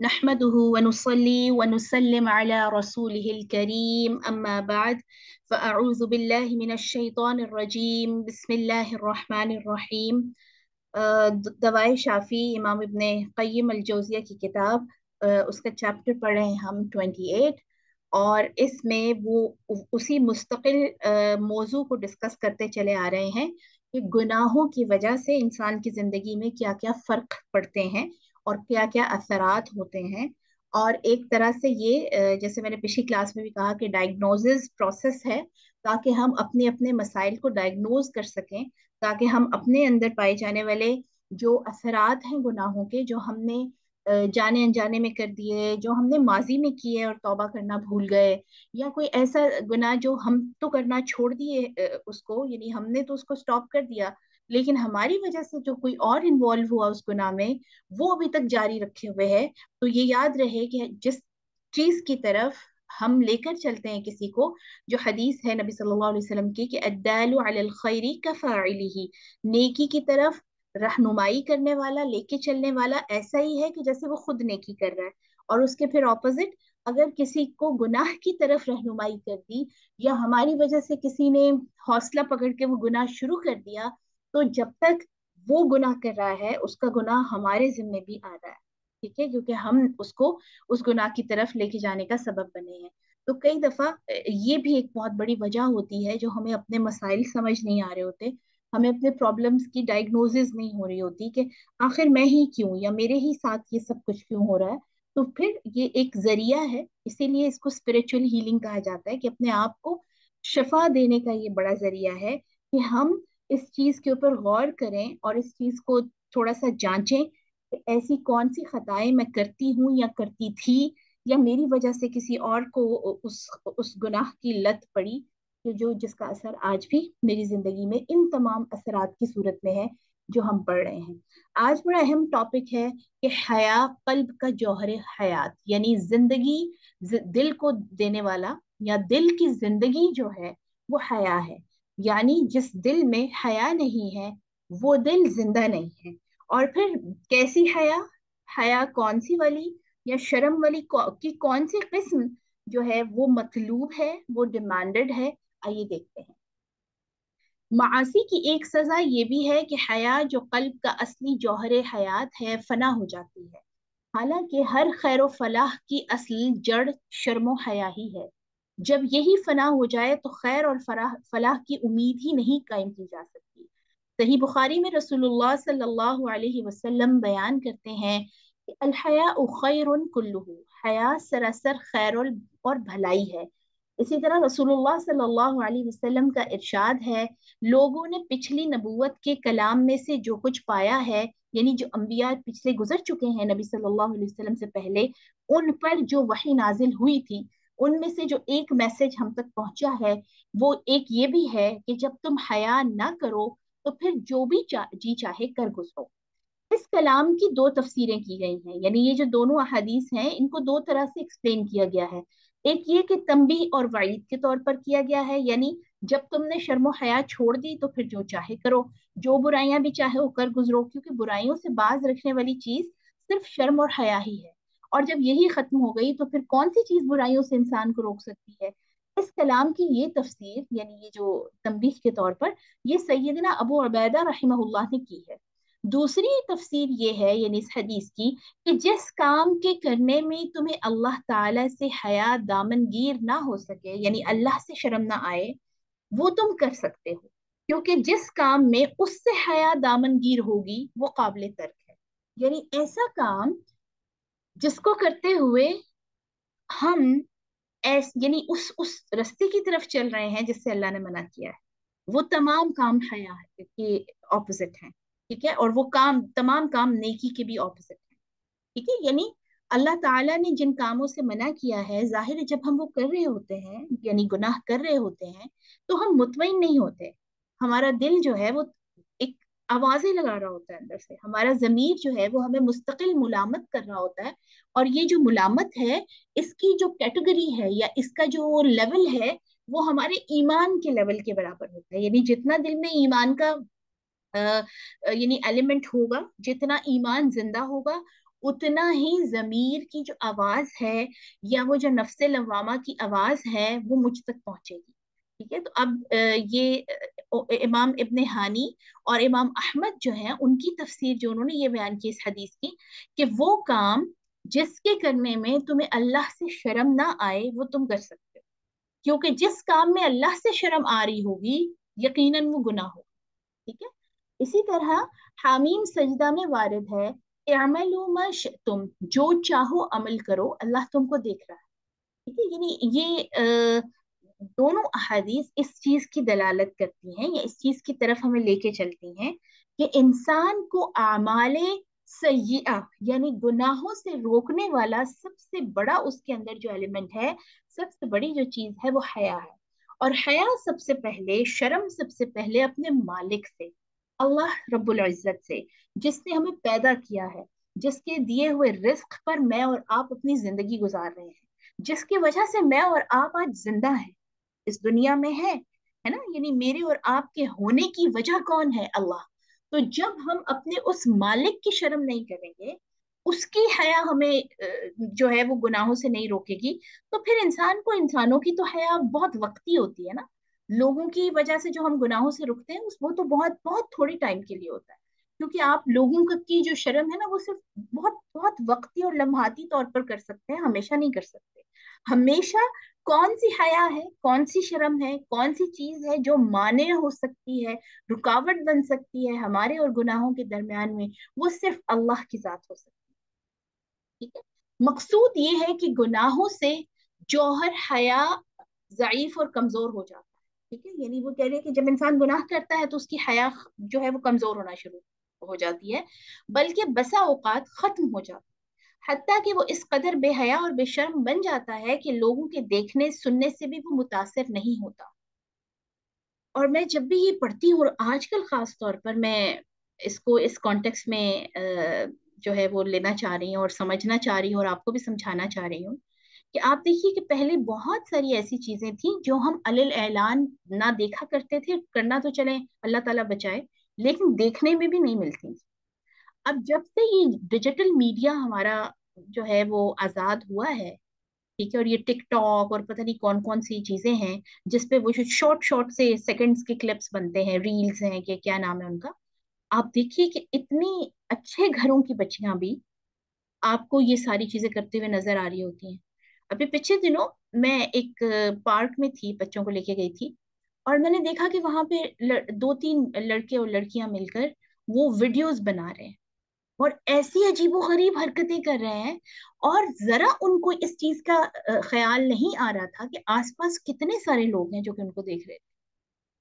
नहमदुहु व नुसल्ली व नुसल्लिम अला रसूलिहिल करीम अम्मा बाद फ़अऊज़ु बिल्लाहि मिनश शैतानिर रजीम बिस्मिल्लाहिर रहमानिर रहीम। दवाए शाफी इमाम इब्ने क़य्यिम अल जौज़िया की किताब, उसका चैप्टर पढ़े हैं हम 28। और इसमें वो उसी मुस्तकिल मौजू को डिस्कस करते चले आ रहे हैं कि गुनाहों की वजह से इंसान की जिंदगी में क्या क्या फर्क पड़ते हैं और क्या क्या असरात होते हैं। और एक तरह से ये जैसे मैंने पिछली क्लास में भी कहा कि डायग्नोसिस प्रोसेस है, ताकि हम अपने अपने मसाइल को डायग्नोज कर सकें, ताकि हम अपने अंदर पाए जाने वाले जो असरात हैं गुनाहों के, जो हमने जाने अनजाने में कर दिए, जो हमने माजी में किए और तौबा करना भूल गए, या कोई ऐसा गुनाह जो हम तो करना छोड़ दिए, उसको यानी हमने तो उसको स्टॉप कर दिया, लेकिन हमारी वजह से जो कोई और इन्वॉल्व हुआ उस गुनाह में, वो अभी तक जारी रखे हुए है। तो ये याद रहे कि जिस चीज की तरफ हम लेकर चलते हैं किसी को, जो हदीस है नबी सल्लल्लाहु अलैहि वसल्लम की कि अद्दालु अलल खैरी कफ़ाइलिही, नेकी की तरफ रहनुमाई करने वाला, लेके चलने वाला ऐसा ही है कि जैसे वो खुद नेकी कर रहा है। और उसके फिर ऑपोजिट, अगर किसी को गुनाह की तरफ रहनुमाई कर दी, या हमारी वजह से किसी ने हौसला पकड़ के वो गुनाह शुरू कर दिया, तो जब तक वो गुनाह कर रहा है उसका गुनाह हमारे जिम्मे भी आ रहा है। ठीक है, क्योंकि हम उसको उस गुनाह की तरफ लेके जाने का सबब बने हैं। तो कई दफा ये भी एक बहुत बड़ी वजह होती है, जो हमें अपने मसाइल समझ नहीं आ रहे होते, हमें अपने प्रॉब्लम्स की डायग्नोसिस नहीं हो रही होती कि आखिर मैं ही क्यों, या मेरे ही साथ ये सब कुछ क्यों हो रहा है। तो फिर ये एक जरिया है, इसीलिए इसको स्पिरिचुअल हीलिंग कहा जाता है, कि अपने आप को शफा देने का ये बड़ा जरिया है कि हम इस चीज के ऊपर गौर करें और इस चीज को थोड़ा सा जांचें कि ऐसी कौन सी खताएं मैं करती हूँ या करती थी, या मेरी वजह से किसी और को उस गुनाह की लत पड़ी, कि जो जिसका असर आज भी मेरी जिंदगी में इन तमाम असरात की सूरत में है जो हम पढ़ रहे हैं। आज बड़ा अहम टॉपिक है कि हया कल्ब का जौहर हयात, यानी जिंदगी दिल को देने वाला, या दिल की जिंदगी जो है वो हया है। यानी जिस दिल में हया नहीं है वो दिल जिंदा नहीं है। और फिर कैसी हया, हया कौन सी वाली, या शर्म वाली की कौन सी किस्म जो है वो मतलूब है, वो डिमांडेड है। आइए देखते हैं। मासी की एक सजा ये भी है कि हया जो कल्ब का असली जौहर हयात है फना हो जाती है। हालांकि हर खैर फलाह की असल जड़ शर्म हया ही है। जब यही फना हो जाए तो खैर और फलाह की उम्मीद ही नहीं कायम की जा सकती। सही बुखारी में रसूलुल्लाह सल्लल्लाहु अलैहि वसल्लम बयान करते हैं कि अल हया खैरुन कुल्लुहु, हया सरासर खैर और भलाई है। इसी तरह रसूलुल्लाह सल्लल्लाहु अलैहि वसल्लम का इरशाद है, लोगों ने पिछली नबूवत के कलाम में से जो कुछ पाया है, यानी जो अंबिया पिछले गुजर चुके हैं नबी सल्लल्लाहु अलैहि वसल्लम से पहले, उन पर जो वही नाजिल हुई थी, उनमें से जो एक मैसेज हम तक पहुंचा है, वो एक ये भी है कि जब तुम हया ना करो तो फिर जो भी जी चाहे कर गुजरो। इस कलाम की दो तफसीरें की गई हैं, यानी ये जो दोनों अहादीस हैं इनको दो तरह से एक्सप्लेन किया गया है। एक ये कि तंबीह और वाइद के तौर पर किया गया है, यानी जब तुमने शर्म हया छोड़ दी तो फिर जो चाहे करो, जो बुराइयां भी चाहे वो कर गुजरो, क्योंकि बुराइयों से बाज रखने वाली चीज सिर्फ शर्म और हया ही है। और जब यही खत्म हो गई तो फिर कौन सी चीज बुराइयों से इंसान को रोक सकती है। इस कलाम की ये तफसीर, यानी ये जो तंबीह के तौर पर, ये सैयदना अबू उबैदा रहिमहुल्लाह ने की है। दूसरी तफसीर ये है, यानी इस हदीस की, कि जिस काम के करने में तुम्हें अल्लाह ताला से हया दामनगीर ना हो सके, यानी अल्लाह से शर्म ना आए, वो तुम कर सकते हो, क्योंकि जिस काम में उससे हया दामनगीर होगी वो काबिल तर्क है। यानी ऐसा काम जिसको करते हुए हम यानी उस रास्ते की तरफ चल रहे हैं जिससे अल्लाह ने मना किया है, वो तमाम काम हया है के ऑपोजिट हैं। ठीक है, और वो काम तमाम काम नेकी के भी ऑपोजिट हैं। ठीक है, यानी अल्लाह ताला ने जिन कामों से मना किया है, जाहिर है जब हम वो कर रहे होते हैं, यानी गुनाह कर रहे होते हैं, तो हम मुतमईन नहीं होते। हमारा दिल जो है वो एक आवाजें लगा रहा होता है अंदर से, हमारा जमीर जो है वो हमें मुस्तकिल मुलामत कर रहा होता है। और ये जो मुलामत है, इसकी जो कैटेगरी है या इसका जो लेवल है, वो हमारे ईमान के लेवल के बराबर होता है। यानी जितना दिल में ईमान का यानी एलिमेंट होगा, जितना ईमान जिंदा होगा, उतना ही जमीर की जो आवाज है या वो जो नफ्से लवामा की आवाज है वो मुझ तक पहुंचेगी। ठीक है, तो अब ये इमाम इब्ने हानी और इमाम अहमद जो है उनकी तफसीर जो उन्होंने ये बयान की इस हदीस की, कि वो काम जिसके करने में तुम्हें अल्लाह से शर्म ना आए वो तुम कर सकते हो, क्योंकि जिस काम में अल्लाह से शर्म आ रही होगी यकीनन वो गुनाह होगा। ठीक है। इसी तरह हामीम सजदा में वारिद है, इअमलू मा शिअ्तुम, जो चाहो अमल करो अल्लाह तुमको देख रहा है। ठीक है, यानी ये दोनों अहादीस इस चीज की दलालत करती हैं या इस चीज की तरफ हमें लेके चलती हैं कि इंसान को आमाले सय्यिआ यानी गुनाहों से रोकने वाला सबसे बड़ा उसके अंदर जो एलिमेंट है, सबसे बड़ी जो चीज है वो हया है। और हया सबसे पहले, शर्म सबसे पहले अपने मालिक से, अल्लाह रब्बुल इज्जत से, जिसने हमें पैदा किया है, जिसके दिए हुए रिस्क पर मैं और आप अपनी जिंदगी गुजार रहे हैं, जिसकी वजह से मैं और आप आज जिंदा हैं, इस दुनिया में है ना, यानी मेरे और आपके होने की वजह कौन है? अल्लाह। तो जब हम अपने उस मालिक की शर्म नहीं करेंगे, उसकी हया हमें जो है वो गुनाहों से नहीं रोकेगी, तो फिर इंसान को, इंसानों की तो हया बहुत वक्ती होती है ना। लोगों की वजह से जो हम गुनाहों से रुकते हैं उस वो तो बहुत बहुत थोड़ी टाइम के लिए होता है, क्योंकि आप लोगों की जो शर्म है ना वो सिर्फ बहुत बहुत वक्ती और लम्हाती तौर पर कर सकते हैं, हमेशा नहीं कर सकते। हमेशा कौन सी हया है, कौन सी शर्म है, कौन सी चीज है जो माने हो सकती है, रुकावट बन सकती है हमारे और गुनाहों के दरमियान में, वो सिर्फ अल्लाह की जात हो सकती है। ठीक है। मकसूद ये है कि गुनाहों से जौहर हया ज़ईफ और कमजोर हो जाता है। ठीक है, यानी वो कह रहे हैं कि जब इंसान गुनाह करता है तो उसकी हया जो है वो कमजोर होना शुरू हो जाती है, बल्कि बसा औकात खत्म हो जाती है, हत्ता कि वो इस कदर बेहया और बेशर्म बन जाता है कि लोगों के देखने सुनने से भी वो मुतासिर नहीं होता। और मैं जब भी ये पढ़ती हूँ, और आजकल खास तौर पर मैं इसको इस कॉन्टेक्स्ट में जो है वो लेना चाह रही हूँ और समझना चाह रही हूँ और आपको भी समझाना चाह रही हूँ, कि आप देखिए कि पहले बहुत सारी ऐसी चीजें थी जो हम अलिल ऐलान ना देखा करते थे, करना तो चले अल्लाह ताला बचाए, लेकिन देखने में भी नहीं मिलती। अब जब से ये डिजिटल मीडिया हमारा जो है वो आजाद हुआ है, ठीक है, और ये टिकटॉक और पता नहीं कौन कौन सी चीजें हैं जिसपे वो शॉर्ट शॉर्ट से सेकंड्स के क्लिप्स बनते हैं, रील्स हैं कि क्या नाम है उनका, आप देखिए कि इतनी अच्छे घरों की बच्चियां भी आपको ये सारी चीजें करते हुए नजर आ रही होती हैं। अभी पिछले दिनों मैं एक पार्क में थी, बच्चों को लेके गई थी, और मैंने देखा कि वहां पे दो तीन लड़के और लड़कियां मिलकर वो वीडियोस बना रहे हैं और ऐसी अजीबोगरीब हरकतें कर रहे हैं, और जरा उनको इस चीज का ख्याल नहीं आ रहा था कि आसपास कितने सारे लोग हैं जो कि उनको देख रहे थे।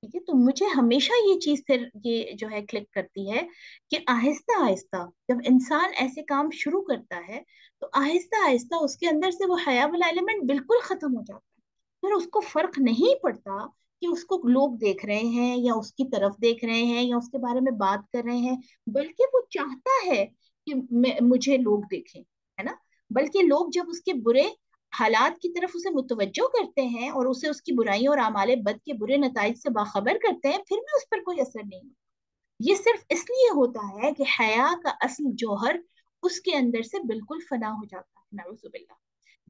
ठीक है, तो मुझे हमेशा ये चीज फिर ये जो है क्लिक करती है कि आहिस्ता आहिस्ता जब इंसान ऐसे काम शुरू करता है, तो आहिस्ता आहिस्ता उसके अंदर से वो हया वाला एलिमेंट बिल्कुल खत्म हो जाता है। फिर उसको फर्क नहीं पड़ता कि उसको लोग देख रहे हैं या उसकी तरफ देख रहे हैं या उसके बारे में बात कर रहे हैं, बल्कि वो चाहता है कि मुझे लोग देखें, है ना। बल्कि लोग जब उसके बुरे हालात की तरफ उसे मुतवज्जो करते हैं और उसे उसकी बुराइयों और आमाले बद के बुरे नताइज से बाखबर करते हैं, फिर भी उस पर कोई असर नहीं होता। ये सिर्फ इसलिए होता है कि हया का असल जौहर उसके अंदर से बिल्कुल फना हो जाता है, नाउजुबिल्लाह।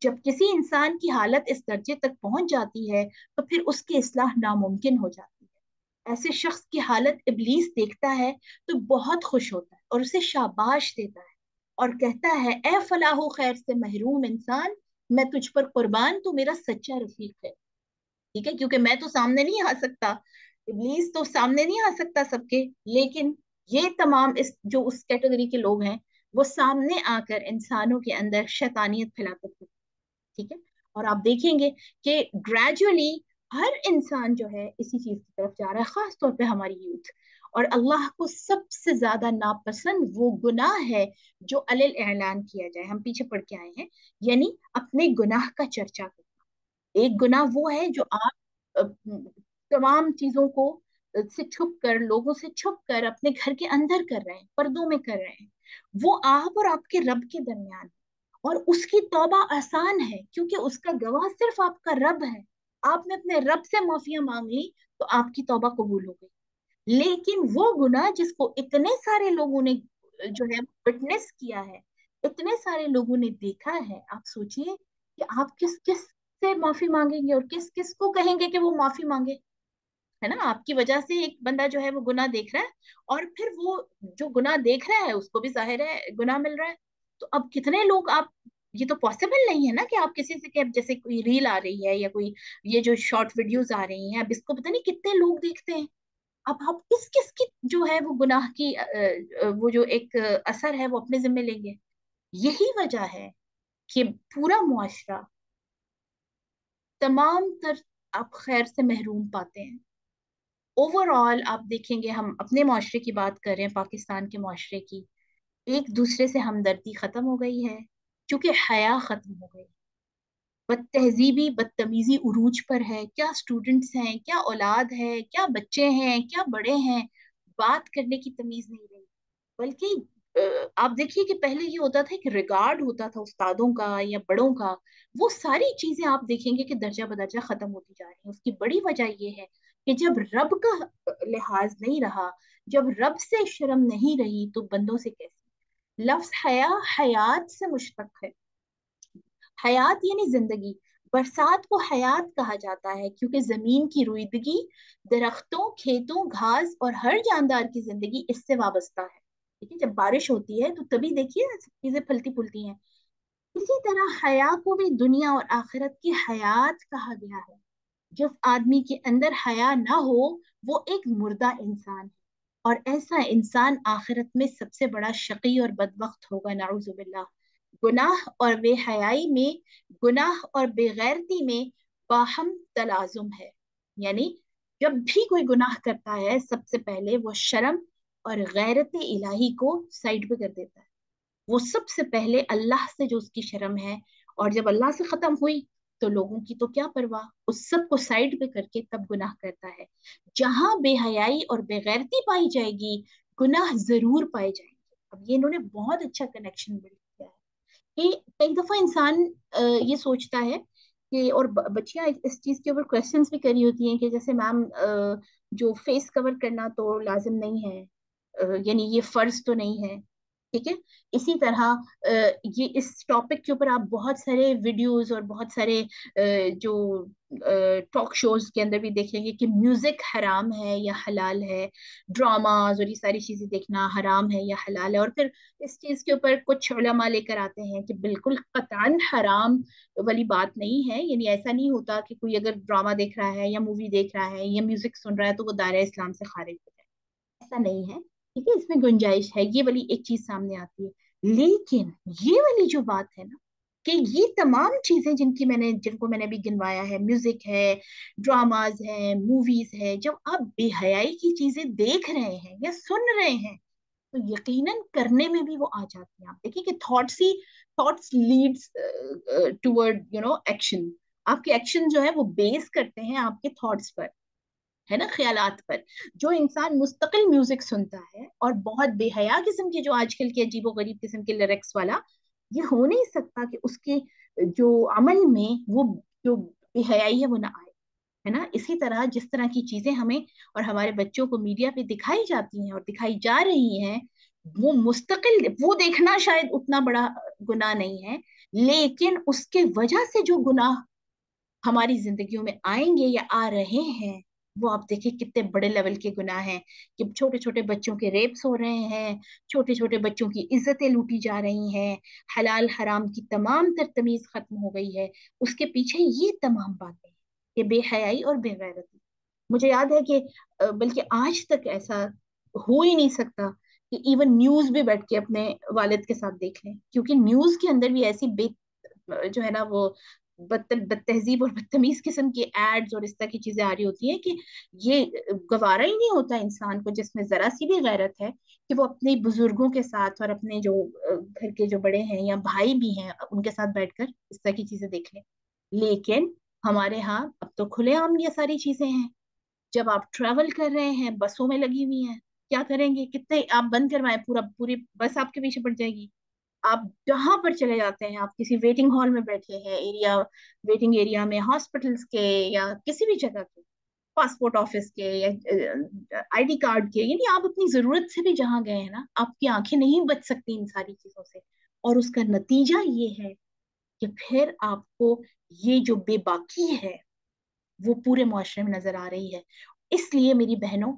जब किसी इंसान की हालत इस दर्जे तक पहुंच जाती है तो फिर उसकी इस्लाह नामुमकिन हो जाती है। ऐसे शख्स की हालत इब्लीस देखता है तो बहुत खुश होता है और उसे शाबाश देता है और कहता है, ए फलाहो खैर से महरूम इंसान, मैं तुझ पर कुर्बान, तू मेरा सच्चा रफीक है। ठीक है, क्योंकि मैं तो सामने नहीं आ सकता, इब्लीस तो सामने नहीं आ सकता सबके, लेकिन ये तमाम इस जो उस कैटेगरी के लोग हैं वो सामने आकर इंसानों के अंदर शैतानियत फैलाते थे। ठीक है, और आप देखेंगे कि ग्रेजुअली हर इंसान जो है इसी चीज की तरफ जा रहा है, खास तौर पे हमारी यूथ। और अल्लाह को सबसे ज्यादा नापसंद वो गुनाह है जो अलिल ऐलान किया जाए, हम पीछे पढ़ के आए हैं, यानी अपने गुनाह का चर्चा करना। एक गुनाह वो है जो आप अ, तमाम चीजों को से छुप कर, लोगों से छुप कर अपने घर के अंदर कर रहे हैं, पर्दों में कर रहे हैं, वो आप और आपके रब के दरमियान है। और उसकी तौबा आसान है क्योंकि उसका गवाह सिर्फ आपका रब है। आपने अपने रब से माफिया मांग ली तो आपकी तौबा कबूल हो गई। लेकिन वो गुनाह जिसको इतने सारे लोगों ने जो है विटनेस किया है, इतने सारे लोगों ने देखा है, आप सोचिए कि आप किस किस से माफी मांगेंगे और किस किस को कहेंगे कि वो माफी मांगे। है ना, आपकी वजह से एक बंदा जो है वो गुनाह देख रहा है, और फिर वो जो गुनाह देख रहा है उसको भी जाहिर है गुनाह मिल रहा है। तो अब कितने लोग आप, ये तो पॉसिबल नहीं है ना कि आप किसी से, कि अब जैसे कोई रील आ रही है या कोई ये जो शॉर्ट वीडियोस आ रही हैं, अब इसको पता नहीं कितने लोग देखते हैं। अब आप किस किस की जो है वो गुनाह की वो जो एक असर है वो अपने जिम्मे लेंगे। यही वजह है कि पूरा मुआशरा तमाम तर आप खैर से महरूम पाते हैं। ओवरऑल आप देखेंगे, हम अपने मुआशरे की बात कर रहे हैं, पाकिस्तान के मुआशरे की, एक दूसरे से हमदर्दी खत्म हो गई है, क्योंकि हया खत्म हो गई। बदतहजीबी बदतमीजी उरूज पर है। क्या स्टूडेंट्स हैं, क्या औलाद है, क्या बच्चे हैं, क्या बड़े हैं, बात करने की तमीज नहीं रही। बल्कि आप देखिए कि पहले ये होता था कि रिगार्ड होता था उस्तादों का या बड़ों का। वो सारी चीजें आप देखेंगे कि दर्जा बदर्जा खत्म होती जा रही है। उसकी बड़ी वजह ये है कि जब रब का लिहाज नहीं रहा, जब रब से शर्म नहीं रही, तो बंदों से कैसे। लफ्ज हया हयात से मुश्तक है। हयात यानी जिंदगी। बरसात को हयात कहा जाता है क्योंकि जमीन की रुईदगी, दरख्तों, खेतों, घास और हर जानदार की जिंदगी इससे वाबस्ता है। ठीक है, जब बारिश होती है तो तभी देखिए सब चीजें फलती फूलती हैं। इसी तरह हया को भी दुनिया और आखिरत की हयात कहा गया है। जिस आदमी के अंदर हया ना हो, वो एक मुर्दा इंसान है, और ऐसा इंसान आखिरत में सबसे बड़ा शकी और बदबख्त होगा, नाउजुबिल्लाह। गुनाह और बेहयाई में, गुनाह और बेगैरती में बाहम तलाजुम है। यानी जब भी कोई गुनाह करता है, सबसे पहले वो शर्म और गैरत इलाही को साइड पे कर देता है। वो सबसे पहले अल्लाह से जो उसकी शर्म है, और जब अल्लाह से खत्म हुई तो लोगों की तो क्या परवाह, उस सब को साइड पे करके तब गुनाह करता है। जहां बेहयाई और बेगैरती पाई जाएगी, गुनाह जरूर पाए जाएंगे। अब ये इन्होंने बहुत अच्छा कनेक्शन बिल्ड किया है कि कई दफा इंसान ये सोचता है कि, और बच्चियां इस चीज के ऊपर क्वेश्चंस भी करी होती हैं कि जैसे मैम, जो फेस कवर करना तो लाजिम नहीं है, यानी ये फर्ज तो नहीं है। ठीक है, इसी तरह ये इस टॉपिक के ऊपर आप बहुत सारे वीडियोस और बहुत सारे जो टॉक शोज के अंदर भी देखेंगे कि म्यूजिक हराम है या हलाल है, ड्रामाज और ये सारी चीजें देखना हराम है या हलाल है। और फिर इस चीज के ऊपर कुछ उलमा लेकर आते हैं कि बिल्कुल कतई हराम वाली बात नहीं है, यानी ऐसा नहीं होता कि कोई अगर ड्रामा देख रहा है या मूवी देख रहा है या म्यूजिक सुन रहा है तो वो दायरा इस्लाम से खारिज हो जाए। ऐसा नहीं है। ठीक है, इसमें गुंजाइश है, ये वाली एक चीज सामने आती है। लेकिन ये वाली जो बात है ना, कि ये तमाम चीजें जिनको मैंने अभी गिनवाया है, म्यूजिक है, ड्रामाज है, मूवीज है, जब आप बेहयाई की चीजें देख रहे हैं या सुन रहे हैं, तो यकीनन करने में भी वो आ जाती हैं। आप देखिए कि थॉट्स लीड्स टुवर्ड एक्शन। आपके एक्शन जो है वो बेस करते हैं आपके थॉट्स पर, है ना, ख्यालात पर। जो इंसान मुस्तकिल म्यूजिक सुनता है और बहुत बेहया किस्म के, जो आजकल के अजीबो गरीब किस्म के लिरिक्स वाला, ये हो नहीं सकता कि उसके जो अमल में वो जो बेहयाई है वो ना आए। है ना, इसी तरह जिस तरह की चीजें हमें और हमारे बच्चों को मीडिया पे दिखाई जाती हैं और दिखाई जा रही हैं, वो मुस्तकिल वो देखना शायद उतना बड़ा गुनाह नहीं है, लेकिन उसके वजह से जो गुनाह हमारी जिंदगियों में आएंगे या आ रहे हैं, वो आप देखिए कितने बड़े लेवल के गुनाह हैं। कि छोटे छोटे बच्चों के रेप्स हो रहे हैं, छोटे छोटे बच्चों की इज्जतें लूटी जा रही हैं, हलाल हराम की तमाम तर तमीज खत्म हो गई है। उसके पीछे ये तमाम बातें, ये बेहयाई और बेगैरती। मुझे याद है कि बल्कि आज तक ऐसा हो ही नहीं सकता कि इवन न्यूज भी बैठ के अपने वालिद के साथ देख लें, क्योंकि न्यूज के अंदर भी ऐसी जो है ना वो बदतहजीब और बदतमीज किस्म की एड्स और इस तरह की चीजें आ रही होती हैं कि ये गवारा ही नहीं होता इंसान को, जिसमें जरा सी भी गैरत है, कि वो अपने बुजुर्गों के साथ और अपने जो घर के जो बड़े हैं या भाई भी हैं उनके साथ बैठकर इस तरह की चीजें देख लें। लेकिन हमारे यहाँ अब तो खुलेआम ये सारी चीजें हैं। जब आप ट्रेवल कर रहे हैं, बसों में लगी हुई हैं, क्या करेंगे, कितने आप बंद करवाएं, पूरी बस आपके पीछे पड़ जाएगी। आप जहां पर चले जाते हैं, आप किसी वेटिंग हॉल में बैठे हैं, वेटिंग एरिया में, हॉस्पिटल्स के या किसी भी जगह के, पासपोर्ट ऑफिस के या आईडी कार्ड के, यानी आप अपनी जरूरत से भी जहां गए हैं ना, आपकी आंखें नहीं बच सकती इन सारी चीजों से। اور اس کا नतीजा ये है कि फिर आपको ये जो बेबाकी है वो पूरे मुआशरे में नजर आ रही है। इसलिए मेरी बहनों,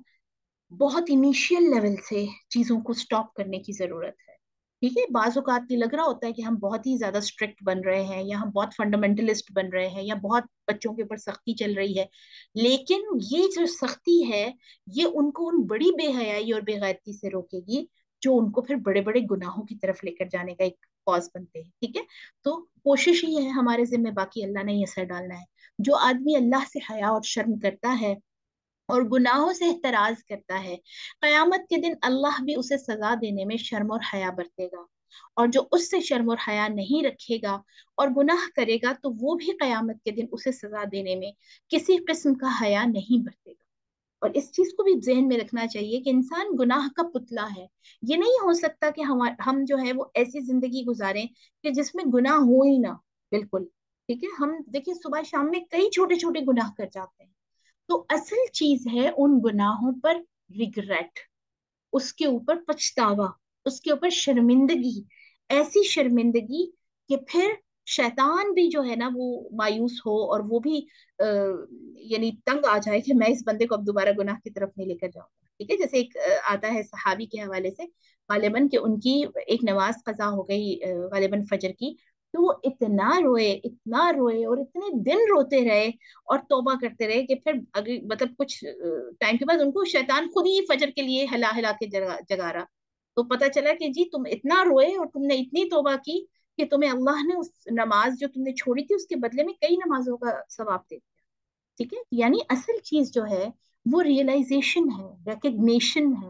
बहुत इनिशियल लेवल से चीजों को स्टॉप करने की जरूरत है। ठीक है, बाज औकात ये लग रहा होता है कि हम बहुत ही ज्यादा स्ट्रिक्ट बन रहे हैं, या हम बहुत फंडामेंटलिस्ट बन रहे हैं, या बहुत बच्चों के ऊपर सख्ती चल रही है। लेकिन ये जो सख्ती है, ये उनको उन बड़ी बेहयाई और बेगैरती से रोकेगी जो उनको फिर बड़े बड़े गुनाहों की तरफ लेकर जाने का एक कॉज बनते हैं। ठीक है, तो कोशिश ही है हमारे जिम्मे, बाकी अल्लाह ने ये असर डालना है। जो आदमी अल्लाह से हया और शर्म करता है और गुनाहों से एहतराज करता है, कयामत के दिन अल्लाह भी उसे सजा देने में शर्म और हया बरतेगा। और जो उससे शर्म और हया नहीं रखेगा और गुनाह करेगा, तो वो भी कयामत के दिन उसे सजा देने में किसी किस्म का हया नहीं बरतेगा। और इस चीज को भी जहन में रखना चाहिए कि इंसान गुनाह का पुतला है। ये नहीं हो सकता कि हम जो है वो ऐसी जिंदगी गुजारें कि जिसमें गुनाह हो ही ना, बिल्कुल। ठीक है, हम देखिए सुबह शाम में कई छोटे छोटे गुनाह कर जाते हैं। तो असल चीज है उन गुनाहों पर रिग्रेट, उसके ऊपर पछतावा, उसके ऊपर शर्मिंदगी। ऐसी शर्मिंदगी कि फिर शैतान भी जो है ना वो मायूस हो, और वो भी यानी तंग आ जाए कि मैं इस बंदे को अब दोबारा गुनाह की तरफ नहीं लेकर जाऊंगा। ठीक है, जैसे एक आता है सहाबी के हवाले से, गालिबन कि उनकी एक नमाज कजा हो गई, गालिबन फजर की। तो वो इतना रोए और इतने दिन रोते रहे और तौबा करते रहे कि फिर अगली मतलब कुछ टाइम के बाद उनको शैतान खुद ही फजर के लिए हिला हिला के जगा रहा। तो पता चला कि जी तुम इतना रोए और तुमने इतनी तौबा की कि तुम्हें अल्लाह ने उस नमाज जो तुमने छोड़ी थी उसके बदले में कई नमाजों का सवाब दे दिया। ठीक है, यानी असल चीज जो है वो रियलाइजेशन है, रिकग्निशन है,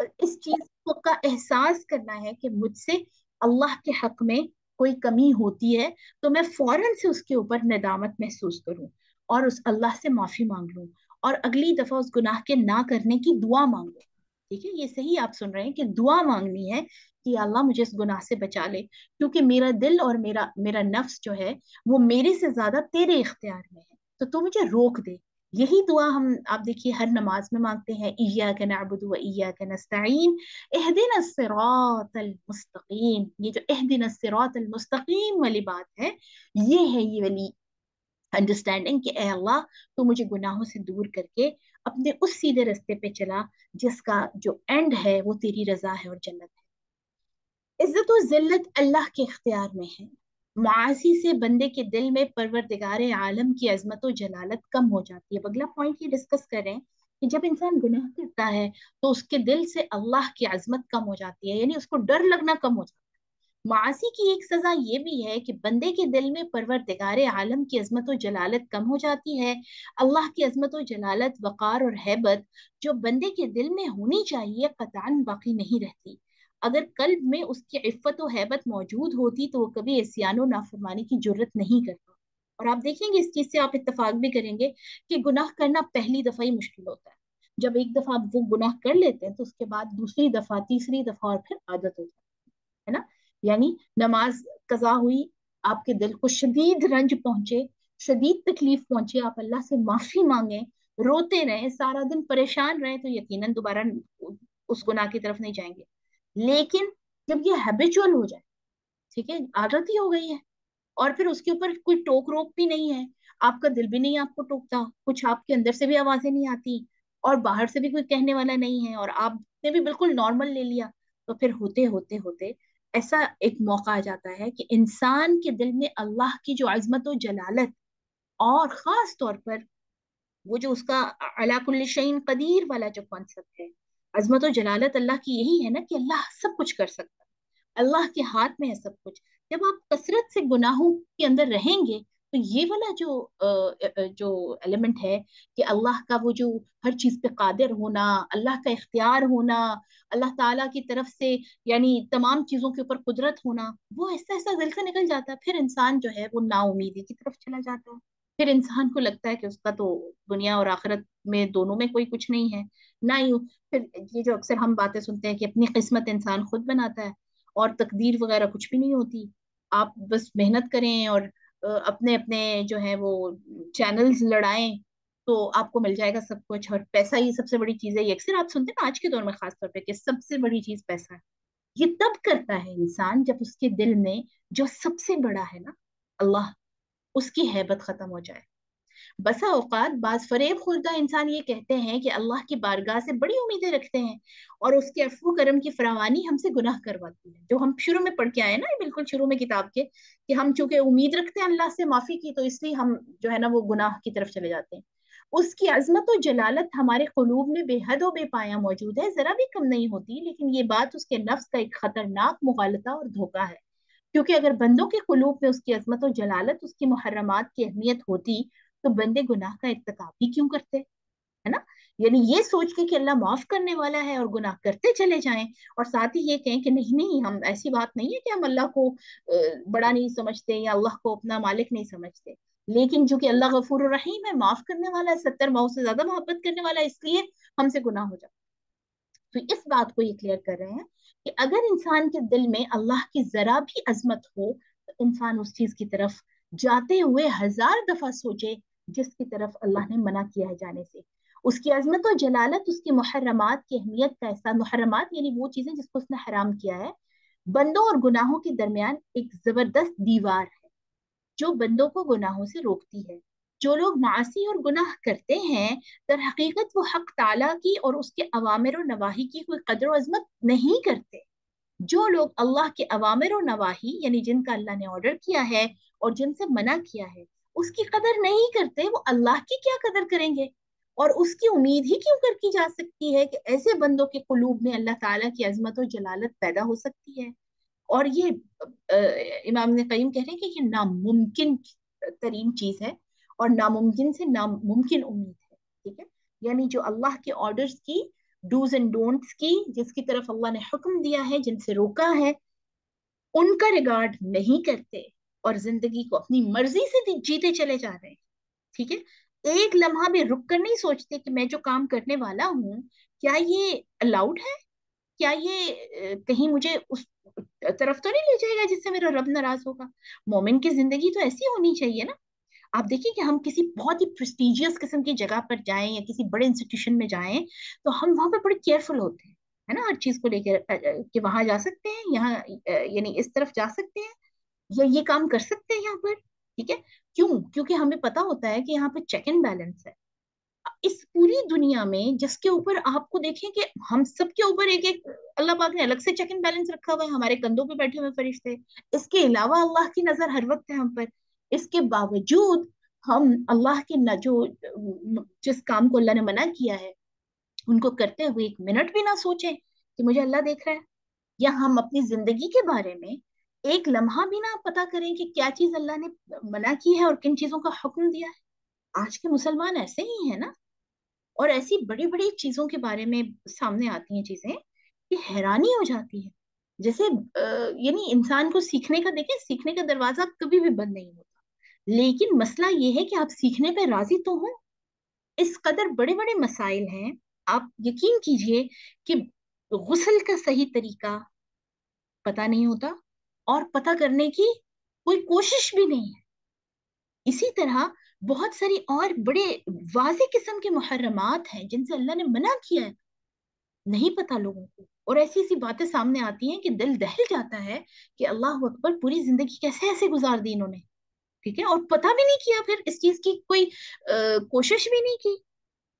और इस चीज को का एहसास करना है कि मुझसे अल्लाह के हक में कोई कमी होती है, तो मैं फौरन से उसके ऊपर नदामत महसूस करूं और उस अल्लाह से माफी मांग लूं, और अगली दफा उस गुनाह के ना करने की दुआ मांगू। ठीक है, ये सही आप सुन रहे हैं कि दुआ मांगनी है कि अल्लाह मुझे इस गुनाह से बचा ले, क्योंकि मेरा दिल और मेरा मेरा नफ्स जो है वो मेरे से ज्यादा तेरे इख्तियार में है, तो तू मुझे रोक दे। यही दुआ हम आप देखिए हर नमाज में मांगते हैं, इय्याक नअबुदु व इय्याक नस्तईन, इहदिना सिरातल मुस्तकीम। ये जो इहदिना सिरातल मुस्तकीम वाली बात है, ये वाली अंडरस्टैंडिंग कि ए अल्लाह तू मुझे गुनाहों से दूर करके अपने उस सीधे रास्ते पे चला जिसका जो एंड है वो तेरी रजा है और जन्नत है। इज्जत और जिल्लत अल्लाह के इख्तियार में है। मुआसी से बंदे के दिल में परवरदिगार आलम की अजमत और जलालत कम हो जाती है। अब अगला पॉइंट ये डिस्कस करें कि जब इंसान गुनाह करता है तो उसके दिल से अल्लाह की अजमत कम हो जाती है, यानी उसको डर लगना कम हो जाता है। मासी की एक सजा ये भी है कि बंदे के दिल में परवरदिगार आलम की अजमत और जलालत कम हो जाती है। अल्लाह की अजमत और जलालत, वकार और हैबत जो बंदे के दिल में होनी चाहिए कतान बाकी नहीं रहती। अगर कल्ब में उसकी इफ्फत और हैबत मौजूद होती तो वो कभी इस्यान और नाफरमानी की जुर्रत नहीं करता। और आप देखेंगे इस चीज से आप इत्तेफाक भी करेंगे कि गुनाह करना पहली दफा ही मुश्किल होता है। जब एक दफा वो गुनाह कर लेते हैं तो उसके बाद दूसरी दफा, तीसरी दफा, और फिर आदत हो जाती है ना। यानी नमाज कजा हुई, आपके दिल को शदीद रंज पहुंचे, शदीद तकलीफ पहुंचे, आप अल्लाह से माफी मांगे, रोते रहे, सारा दिन परेशान रहे, तो यकीनन दोबारा उस गुनाह की तरफ नहीं जाएंगे। लेकिन जब ये हैबिचुअल हो जाए, ठीक है, आदत ही हो गई है, और फिर उसके ऊपर कोई टोक रोक भी नहीं है, आपका दिल भी नहीं आपको टोकता, कुछ आपके अंदर से भी आवाजें नहीं आती, और बाहर से भी कोई कहने वाला नहीं है, और आपने भी बिल्कुल नॉर्मल ले लिया, तो फिर होते होते होते ऐसा एक मौका आ जाता है कि इंसान के दिल में अल्लाह की जो अजमत और जलालत, और खास तौर पर वो जो उसका अला कुल्ली शैइन कदीर वाला जो कॉन्सेप्ट है, अजमत और जलालत अल्लाह की यही है ना कि अल्लाह सब कुछ कर सकता है, अल्लाह के हाथ में है सब कुछ। जब आप कसरत से गुनाहों के अंदर रहेंगे तो ये वाला जो एलिमेंट है कि अल्लाह का वो जो हर चीज पे कादिर होना, अल्लाह का इख्तियार होना, अल्लाह ताला की तरफ से यानी तमाम चीजों के ऊपर कुदरत होना, वो ऐसा ऐसा दिल से निकल जाता है, फिर इंसान जो है वो नाउमीदी की तरफ चला जाता है। फिर इंसान को लगता है कि उसका तो दुनिया और आखिरत में दोनों में कोई कुछ नहीं है, ना ही। फिर ये जो अक्सर हम बातें सुनते हैं कि अपनी किस्मत इंसान खुद बनाता है और तकदीर वगैरह कुछ भी नहीं होती, आप बस मेहनत करें और अपने अपने जो है वो चैनल्स लड़ाएं, तो आपको मिल जाएगा सब कुछ। और पैसा ही सबसे बड़ी चीज है, ये अक्सर आप सुनते हैं ना आज के दौर में खास तौर पे कि सबसे बड़ी चीज पैसा है। یہ تب کرتا ہے انسان جب اس کے دل میں جو سب سے بڑا ہے نا اللہ، اس کی ہیبت ختم ہو جائے۔ بسا اوقات بعض فریب خوردہ انسان یہ کہتے ہیں کہ اللہ کی بارگاہ سے بڑی امیدیں رکھتے ہیں اور اس کے عفو کرم کی فراوانی ہم سے گناہ کرواتی ہے، جو ہم شروع میں پڑھ کے آئے نا، بالکل شروع میں کتاب کے، کہ ہم چونکہ امید رکھتے ہیں اللہ سے معافی کی، تو اس لیے ہم جو ہے نا وہ گناہ کی طرف چلے جاتے ہیں۔ اس کی عظمت و جلالت ہمارے قلوب میں بے حد و بے پایا موجود ہے، ذرا بھی کم نہیں ہوتی، لیکن یہ بات اس کے نفس کا ایک خطرناک مغالطہ اور دھوکہ ہے، کیونکہ اگر بندوں کے قلوب میں اس کی عظمت و جلالت، اس کی محرمات کی اہمیت ہوتی تو بندے گناہ کا ارتکاب بھی کیوں کرتے، ہے نا؟ یعنی یہ سوچ کے کہ اللہ معاف کرنے والا ہے اور گناہ کرتے چلے جائیں، اور ساتھ ہی یہ کہیں کہ نہیں نہیں، ہم ایسی بات نہیں ہے کہ ہم اللہ کو بڑا نہیں سمجھتے یا اللہ کو اپنا مالک نہیں سمجھتے، لیکن جو کہ اللہ غفور الرحیم ہے، معاف کرنے والا ہے، 70 ماؤں سے زیادہ محبت کرنے والا ہے، اس لیے ہم سے گناہ ہو جاتا۔ تو اس بات کو یہ کلیئر کر رہے ہیں کہ اگر انسان کے دل میں اللہ کی ذرا بھی عظمت ہو تو انسان اس چیز کی طرف جاتے ہوئے 1000 دفعہ سوچے جس کی طرف اللہ نے منع کیا ہے جانے سے۔ اس کی عظمت و جلالت، اس کی محرمات کی اہمیت کا احساس، محرمات یعنی وہ چیزیں جس کو اس نے حرام کیا ہے، بندوں اور گناہوں کے درمیان ایک زبردست دیوار ہے جو بندوں کو گناہوں سے روکتی ہے۔ جو لوگ معاصی اور گناہ کرتے ہیں در حقیقت وہ حق تعالیٰ کی اور اس کے اوامر و نواہی کی کوئی قدر و عظمت نہیں کرتے۔ جو لوگ اللہ کے اوامر و نواہی یعنی جن کا اللہ نے آرڈر کیا ہے اور جن سے منع کیا ہے اس کی قدر نہیں کرتے، وہ اللہ کی کیا قدر کریں گے؟ اور اس کی امید ہی کیوں کر کی جا سکتی ہے کہ ایسے بندوں کے قلوب میں اللہ تعالیٰ کی عظمت و جلالت پیدا ہو سکتی ہے؟ اور یہ امام ابن قیم کہہ رہے ہیں کہ یہ ناممکن ترین چیز ہے، اور ناممکن سے ناممکن امید ہے، ٹھیک ہے؟ یعنی جو اللہ کے آرڈرز کی، ڈوز اینڈ ڈونٹس کی، جس کی طرف اللہ نے حکم دیا ہے، جن سے روکا ہے، ان کا ریگارڈ نہیں کرتے اور زندگی کو اپنی مرضی سے جیتے چلے جا رہے ہیں، ٹھیک ہے؟ ایک لمحہ بھی رک کر نہیں سوچتے کہ میں جو کام کرنے والا ہوں کیا یہ الاؤڈ ہے، کیا یہ کہیں مجھے اس طرف تو نہیں لے جائے گا جس سے میرا رب ناراض ہوگا۔ مومن کی زندگی تو ایسی ہونی چاہیے نا۔ آپ دیکھیں کہ ہم کسی بہت ہی پریسٹیجیس قسم کی جگہ پر جائیں یا کسی بڑے انسٹیٹیوشن میں جائیں تو ہم وہاں پہ بڑے کیئرفل ہوتے ہیں، ہے نا، ہر چیز کو لے کے کہ وہاں جا سکتے ہیں، یہاں یعنی اس طرف جا سکتے ہیں یا یہ کام کر سکتے ہیں یہاں پر، ٹھیک ہے؟ کیوں؟ کیونکہ ہمیں پتا ہوتا ہے کہ یہاں پہ چیک اینڈ بیلنس ہے۔ اس پوری دنیا میں جس کے اوپر آپ کو دیکھیں کہ ہم سب کے اوپر ایک ایک اللہ پاک نے الگ سے چیک اینڈ بیلنس رکھا ہوا ہے، ہمارے کندھوں پہ بیٹھے ہوئے فرشتے، اس کے علاوہ اللہ کی نظر ہر وقت ہے ہم پر، اس کے باوجود ہم اللہ کے جو جس کام کو اللہ نے منع کیا ہے ان کو کرتے ہوئے 1 منٹ بھی نہ سوچیں کہ مجھے اللہ دیکھ رہا ہے، یا ہم اپنی زندگی کے بارے میں ایک لمحہ بھی نہ پتا کریں کہ کیا چیز اللہ نے منع کی ہے اور کن چیزوں کا حکم دیا ہے۔ آج کے مسلمان ایسے ہی ہیں نا، اور ایسی بڑی بڑی چیزوں کے بارے میں سامنے آتی ہیں چیزیں کہ حیرانی ہو جاتی ہے، جیسے یعنی انسان کو سیکھنے کا، دیکھیں سیکھنے کا دروازہ کبھی بھی بند نہیں ہوتا، لیکن مسئلہ یہ ہے کہ آپ سیکھنے پہ راضی تو ہوں۔ اس قدر بڑے بڑے مسائل ہیں، آپ یقین کیجئے کہ غسل کا صحیح طریقہ پتا نہیں ہوتا اور پتا کرنے کی کوئی کوشش بھی نہیں ہے۔ اسی طرح بہت ساری اور بڑے واضح قسم کے محرمات ہیں جن سے اللہ نے منع کیا ہے، نہیں پتا لوگوں کو، اور ایسی ایسی باتیں سامنے آتی ہیں کہ دل دہل جاتا ہے کہ اللہ اکبر، پوری زندگی کیسے ایسے گزار دی انہوں نے، ٹھیک ہے؟ اور پتا بھی نہیں کیا، پھر اس چیز کی کوئی کوشش بھی نہیں کی،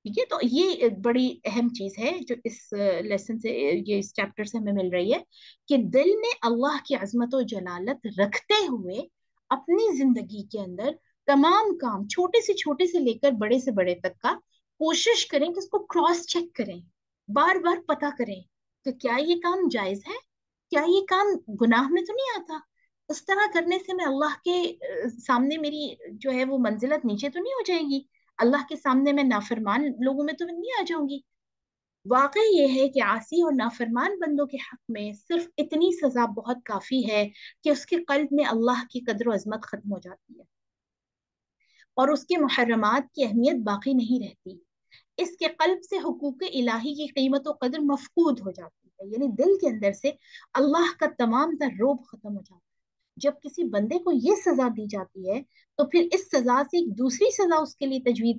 ٹھیک ہے؟ تو یہ ایک بڑی اہم چیز ہے جو اس لیسن سے، یہ اس چیپٹر سے ہمیں مل رہی ہے کہ دل میں اللہ کی عظمت و جلالت رکھتے ہوئے اپنی زندگی کے اندر تمام کام، چھوٹے سے لے کر بڑے سے بڑے تک کا، کوشش کریں کہ اس کو کراس چیک کریں، بار بار پتا کریں کہ کیا یہ کام جائز ہے، کیا یہ کام گناہ میں تو نہیں آتا، اس طرح کرنے سے میں اللہ کے سامنے میری جو ہے وہ منزلت نیچے تو نہیں ہو جائے گی، اللہ کے سامنے میں نافرمان لوگوں میں تو نہیں آ جاؤں گی۔ واقع یہ ہے کہ عاصی اور نافرمان بندوں کے حق میں صرف اتنی سزا بہت کافی ہے کہ اس کے قلب میں اللہ کی قدر و عظمت ختم ہو جاتی ہے اور اس کے محرمات کی اہمیت باقی نہیں رہتی، اس کے قلب سے حقوق الہی کی قیمت و قدر مفقود ہو جاتی ہے، یعنی دل کے اندر سے اللہ کا تمام تر روب ختم ہو جاتا ہے۔ جب کسی بندے کو یہ سزا دی جاتی ہے تو پھر اس سزا سے ایک دوسری سزا اس کے لیے تجویز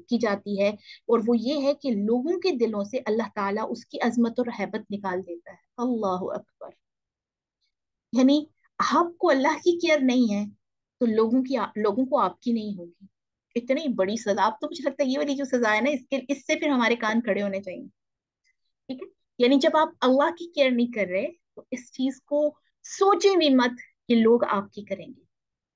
کی جاتی ہے، اور وہ یہ ہے کہ لوگوں کے دلوں سے اللہ تعالیٰ اس کی عظمت اور ہیبت نکال دیتا ہے۔ اللہ اکبر! یعنی آپ کو اللہ کی کیئر نہیں ہے تو لوگوں کو آپ کی نہیں ہوگی۔ اتنی بڑی سزا! اب تو مجھے لگتا ہے یہ والی جو سزا ہے نا، اس سے پھر ہمارے کان کھڑے ہونے چاہیے، ٹھیک ہے؟ یعنی جب آپ اللہ کی کیئر نہیں کر رہے تو اس چیز کو سوچیں بھی مت کہ لوگ آپ کی کریں گے،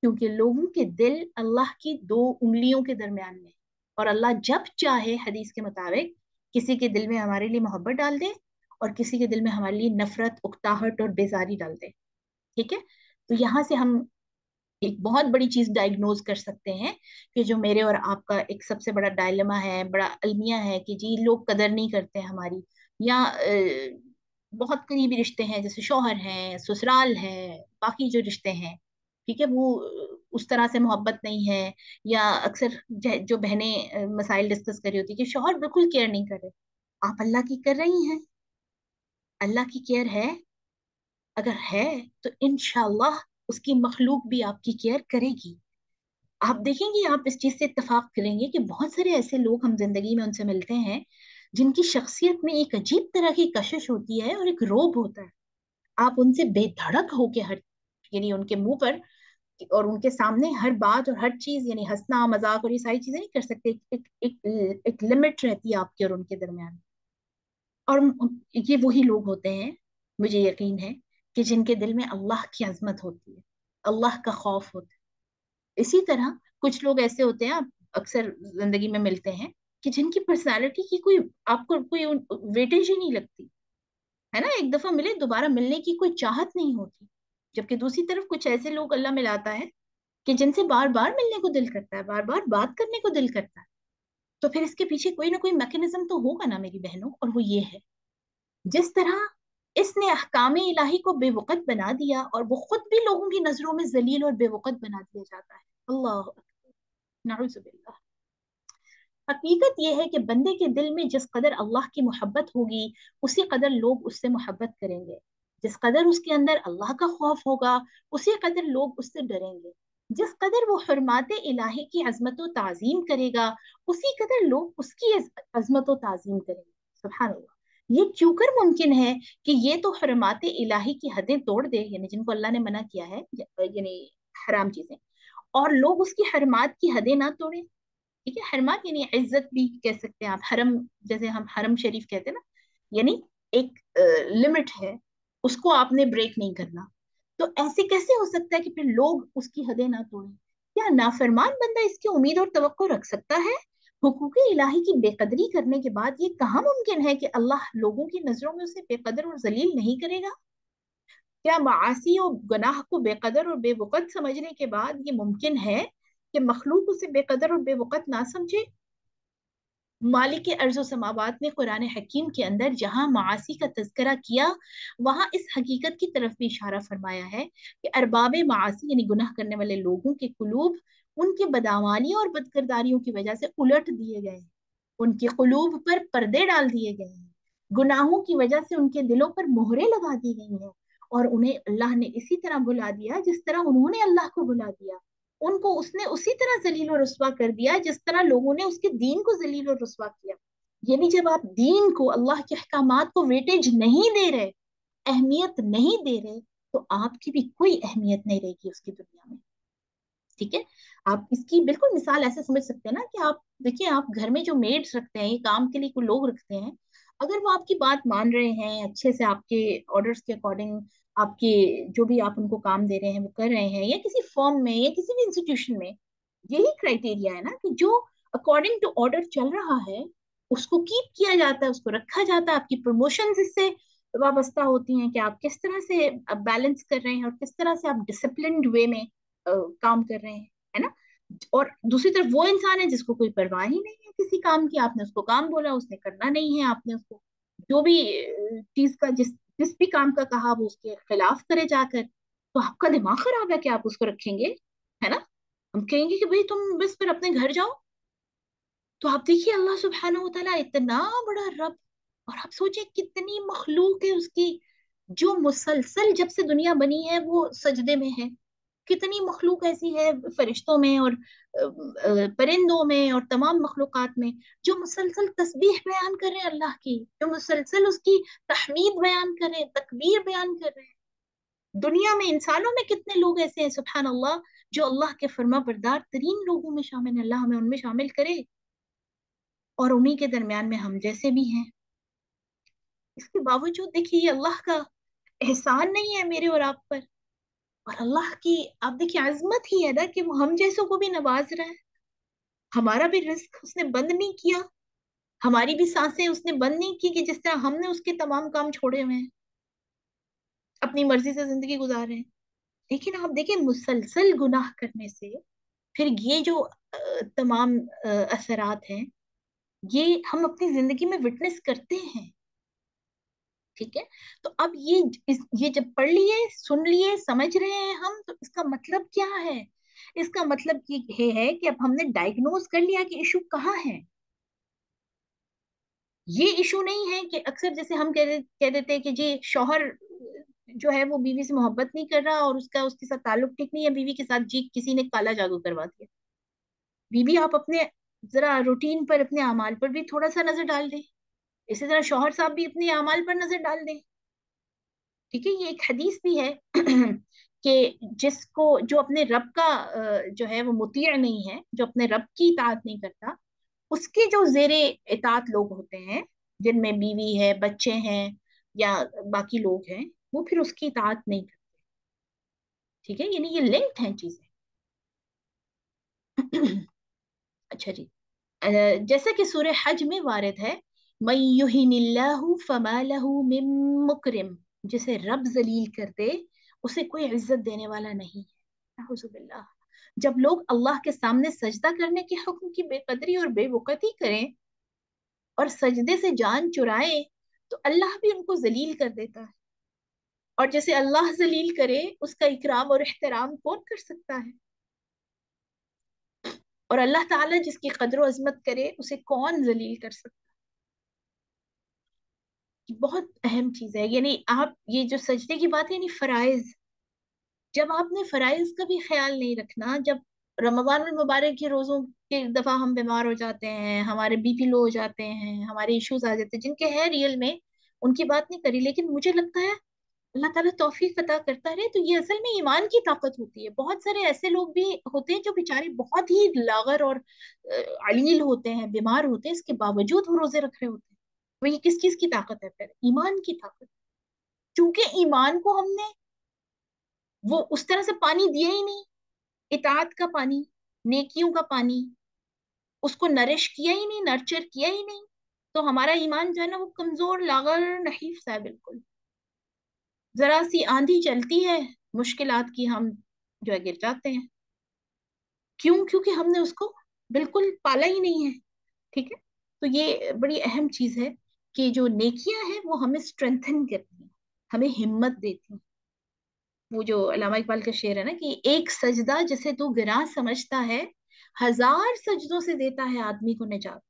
کیونکہ لوگوں کے دل اللہ کی دو انگلیوں کے درمیان میں، اور اللہ جب چاہے حدیث کے مطابق کسی کے دل میں ہمارے لیے محبت ڈال دے اور کسی کے دل میں ہمارے لیے نفرت، اکتاہٹ اور بیزاری ڈال دے، ٹھیک ہے؟ تو یہاں سے ہم ایک بہت بڑی چیز ڈائگنوز کر سکتے ہیں کہ جو میرے اور آپ کا ایک سب سے بڑا ڈائلما ہے، بڑا المیہ ہے، کہ جی لوگ قدر نہیں کرتے ہیں ہماری، یا بہت قریبی رشتے ہیں جیسے شوہر ہیں، سسرال ہے، باقی جو رشتے ہیں، ٹھیک ہے، وہ اس طرح سے محبت نہیں ہے، یا اکثر جو بہنیں مسائل ڈسکس کر رہی ہوتی کہ شوہر بالکل کیئر نہیں کر رہے، آپ اللہ کی کر رہی ہیں؟ اللہ کی کیئر ہے؟ اگر ہے تو انشاءاللہ اس کی مخلوق بھی آپ کی کیئر کرے گی۔ آپ دیکھیں گے، آپ اس چیز سے اتفاق کریں گے کہ بہت سارے ایسے لوگ ہم زندگی میں ان سے ملتے ہیں جن کی شخصیت میں ایک عجیب طرح کی کشش ہوتی ہے اور ایک روب ہوتا ہے۔ آپ ان سے بے دھڑک ہو کے یعنی ان کے منہ پر اور ان کے سامنے ہر بات اور ہر چیز، یعنی ہنسنا مذاق اور یہ ساری چیزیں نہیں کر سکتے، ایک لمٹ رہتی ہے آپ کے اور ان کے درمیان۔ اور یہ وہی لوگ ہوتے ہیں، مجھے یقین ہے، کہ جن کے دل میں اللہ کی عظمت ہوتی ہے، اللہ کا خوف ہوتا ہے۔ اسی طرح کچھ لوگ ایسے ہوتے ہیں، آپ اکثر زندگی میں ملتے ہیں، کہ جن کی پرسنالٹی کی کوئی آپ کو کوئی ویٹیج ہی نہیں لگتی ہے نا، ایک دفعہ ملے دوبارہ ملنے کی کوئی چاہت نہیں ہوتی، جبکہ دوسری طرف کچھ ایسے لوگ اللہ ملاتا ہے کہ جن سے بار بار ملنے کو دل کرتا ہے، بار بار بات کرنے کو دل کرتا ہے۔ تو پھر اس کے پیچھے کوئی نہ کوئی میکینزم تو ہوگا نا میری بہنوں، اور وہ یہ ہے، جس طرح اس نے احکام الہی کو بے وقت بنا دیا اور وہ خود بھی لوگوں کی نظروں میں ذلیل اور بے وقت بنا دیا جاتا ہے۔ اللہ اکبر! نعوذ باللہ! حقیقت یہ ہے کہ بندے کے دل میں جس قدر اللہ کی محبت ہوگی اسی قدر لوگ اس سے محبت کریں گے، جس قدر اس کے اندر اللہ کا خوف ہوگا اسی قدر لوگ اس سے ڈریں گے، جس قدر وہ حرمات الہی کی عظمت و تعظیم کرے گا اسی قدر لوگ اس کی عظمت و تعظیم کریں گے۔ سبحان اللہ! یہ کیوں کر ممکن ہے کہ یہ تو حرمات الہی کی حدیں توڑ دے، یعنی جن کو اللہ نے منع کیا ہے، یعنی حرام چیزیں، اور لوگ اس کی حرمات کی حدیں نہ توڑیں؟ ٹھیک ہے، حرمات یعنی عزت بھی کہہ سکتے ہیں آپ، حرم جیسے ہم حرم شریف کہتے ہیں نا، یعنی ایک لمٹ ہے، اس کو آپ نے بریک نہیں کرنا۔ تو ایسے کیسے ہو سکتا ہے کہ پھر لوگ اس کی حدیں نہ توڑیں؟ کیا نافرمان بندہ اس کی امید اور توقع رکھ سکتا ہے؟ حقوق الہی کی بے قدری کرنے کے بعد یہ کہاں ممکن ہے کہ اللہ لوگوں کی نظروں میں اسے بے قدر اور ذلیل نہیں کرے گا؟ کیا معاصی اور گناہ کو بے قدر اور بے وقت سمجھنے کے بعد یہ ممکن ہے کہ مخلوق اسے بے قدر اور بے وقت نہ سمجھے؟ مالک ارض و سماوات نے قرآن حکیم کے اندر جہاں معاصی کا تذکرہ کیا وہاں اس حقیقت کی طرف بھی اشارہ فرمایا ہے کہ ارباب معاصی یعنی گناہ کرنے والے لوگوں کے قلوب ان کے بدعمالیوں اور بدکرداریوں کی وجہ سے الٹ دیے گئے ہیں، ان کے قلوب پر پردے ڈال دیے گئے ہیں، گناہوں کی وجہ سے ان کے دلوں پر مہریں لگا دی گئی ہیں، اور انہیں اللہ نے اسی طرح بھلا دیا جس طرح انہوں نے اللہ کو بھلا دیا، ان کو اس نے اسی طرح ذلیل و رسوا کر دیا جس طرح لوگوں نے اس کے دین کو ذلیل و رسوا کیا۔ یعنی جب آپ دین کو، اللہ کے احکامات کو ویٹیج نہیں دے رہے، اہمیت نہیں دے رہے، تو آپ کی بھی کوئی اہمیت نہیں رہے گی اس کی دنیا میں، ٹھیک ہے؟ آپ اس کی بالکل مثال ایسے سمجھ سکتے ہیں نا کہ آپ دیکھیں، آپ گھر میں جو میڈس رکھتے ہیں، یہ کام کے لیے کوئی لوگ رکھتے ہیں، اگر وہ آپ کی بات مان رہے ہیں اچھے سے، آپ کے آرڈرز کے اکارڈنگ، آپ کے جو بھی آپ ان کو کام دے رہے ہیں وہ کر رہے ہیں، یا کسی فرم میں یا کسی بھی انسٹیٹیوشن میں، یہی کرائٹیریا ہے نا کہ جو اکارڈنگ ٹو آرڈر چل رہا ہے اس کو کیپ کیا جاتا ہے، اس کو رکھا جاتا ہے، آپ کی پروموشنز اس سے وابستہ ہوتی ہیں کہ آپ کس طرح سے بیلنس کر رہے ہیں اور کس طرح سے آپ ڈسپلنڈ وے میں کام کر رہے ہیں، ہے نا؟ اور دوسری طرف وہ انسان ہے جس کو کوئی پرواہ ہی نہیں ہے کسی کام کی، آپ نے اس کو کام بولا اس نے کرنا نہیں ہے، آپ نے اس کو جو بھی چیز کا جس بھی کام کا کہا وہ اس کے خلاف کرے جا کر، تو آپ کا دماغ خراب ہے کہ آپ اس کو رکھیں گے، ہے نا؟ ہم کہیں گے کہ بھئی تم بس پھر اپنے گھر جاؤ۔ تو آپ دیکھیے اللہ سبحانہ و تعالیٰ اتنا بڑا رب، اور آپ سوچیں کتنی مخلوق ہے اس کی جو مسلسل جب سے دنیا بنی ہے وہ سجدے میں ہے، कितनी मखलूक ऐसी है फरिश्तों में और परिंदों में और तमाम मखलूकात में जो मुसलसल तस्बीह बयान कर रहे हैं अल्लाह की, जो मुसलसल उसकी तहमीद बयान कर रहे हैं, तकबीर बयान कर रहे हैं। दुनिया में इंसानों में कितने लोग ऐसे हैं सुभान अल्लाह जो अल्लाह के फर्मा बरदार तरीन लोगों में शामिल है। अल्लाह हमें उनमें शामिल करे, और उन्हीं के दरमियान में हम जैसे भी हैं। इसके बावजूद देखिए ये अल्लाह का एहसान नहीं है मेरे और आप पर, और अल्लाह की आप देखिए अजमत ही है ना कि वो हम जैसों को भी नवाज रहा है। हमारा भी रिस्क उसने बंद नहीं किया, हमारी भी सांसें उसने बंद नहीं की कि जिस तरह हमने उसके तमाम काम छोड़े हुए हैं, अपनी मर्जी से जिंदगी गुजार रहे हैं। लेकिन आप देखिए मुसलसल गुनाह करने से फिर ये जो तमाम असरात हैं, ये हम अपनी जिंदगी में विटनेस करते हैं। ठीक है, तो अब ये जब पढ़ लिए, सुन लिए, समझ रहे हैं हम, तो इसका मतलब क्या है? इसका मतलब ये है कि अब हमने डायग्नोज कर लिया कि इशू कहाँ है। ये इशू नहीं है कि अक्सर जैसे हम कह देते हैं कि जी शौहर जो है वो बीवी से मोहब्बत नहीं कर रहा और उसका उसके साथ ताल्लुक ठीक नहीं है बीवी के साथ, जी किसी ने काला जादू करवा दिया। बीवी आप अपने जरा रूटीन पर, अपने अमाल पर भी थोड़ा सा नजर डाल दें, इसी तरह शौहर साहब भी अपने अमाल पर नजर डाल दें। ठीक है, ये एक हदीस भी है कि जिसको जो अपने रब का जो है वो मुतीअ नहीं है, जो अपने रब की इताअत नहीं करता, उसके जो जेरे इताअत लोग होते हैं, जिनमें बीवी है, बच्चे हैं या बाकी लोग हैं, वो फिर उसकी इताअत नहीं करते। ठीक है, यानी ये लिंक्ड हैं चीजें। अच्छा जी, जैसा कि सूरह हज में वारिद है, मैं युहिनिल्लाहु फमा लहू मिन मुकरिम, जिसे रब जलील कर दे उसे कोई इज्जत देने वाला नहीं है। अऊजुबिल्लाह। जब लोग अल्लाह के सामने सजदा करने के हुक्म की बेकदरी और बेवकूफी करें और सजदे से जान चुराए, तो अल्लाह भी उनको जलील कर देता है। और जैसे अल्लाह जलील करे उसका इकराम और एहतराम कौन कर सकता है? और अल्लाह ताला जिसकी कदर व अजमत करे उसे कौन जलील कर सकता है? बहुत अहम चीज है। यानी आप ये जो सजदे की बात है, यानी फराइज, जब आपने फराइज का भी ख्याल नहीं रखना, जब रमजान मुबारक के रोजों के दफा हम बीमार हो जाते हैं, हमारे बीपी लो हो जाते हैं, हमारे इश्यूज आ जाते हैं जिनके है रियल में, उनकी बात नहीं करी, लेकिन मुझे लगता है अल्लाह ताला तौफीक अता करता रहे, तो ये असल में ईमान की ताकत होती है। बहुत सारे ऐसे लोग भी होते हैं जो बेचारे बहुत ही लागर और अलील होते हैं, बीमार होते हैं, इसके बावजूद वो रोजे रख रहे होते हैं। तो ये किस चीज की ताकत है? फिर ईमान की ताकत। क्योंकि ईमान को हमने वो उस तरह से पानी दिया ही नहीं, इताअत का पानी, नेकियों का पानी, उसको नरिश किया ही नहीं, नर्चर किया ही नहीं, तो हमारा ईमान जो है ना वो कमजोर, लागर, नहीफ सा है बिल्कुल। जरा सी आंधी चलती है मुश्किलात की, हम जो है गिर जाते हैं। क्यों? क्योंकि हमने उसको बिल्कुल पाला ही नहीं है। ठीक है, तो ये बड़ी अहम चीज है कि जो नेकियां हैं वो हमें स्ट्रेंथन करती हैं, हमें हिम्मत देती हैं। वो जो अल्लामा इकबाल का शेर है ना कि एक सजदा जिसे तू गिरां समझता है, हजार सजदों से देता है आदमी को निजात।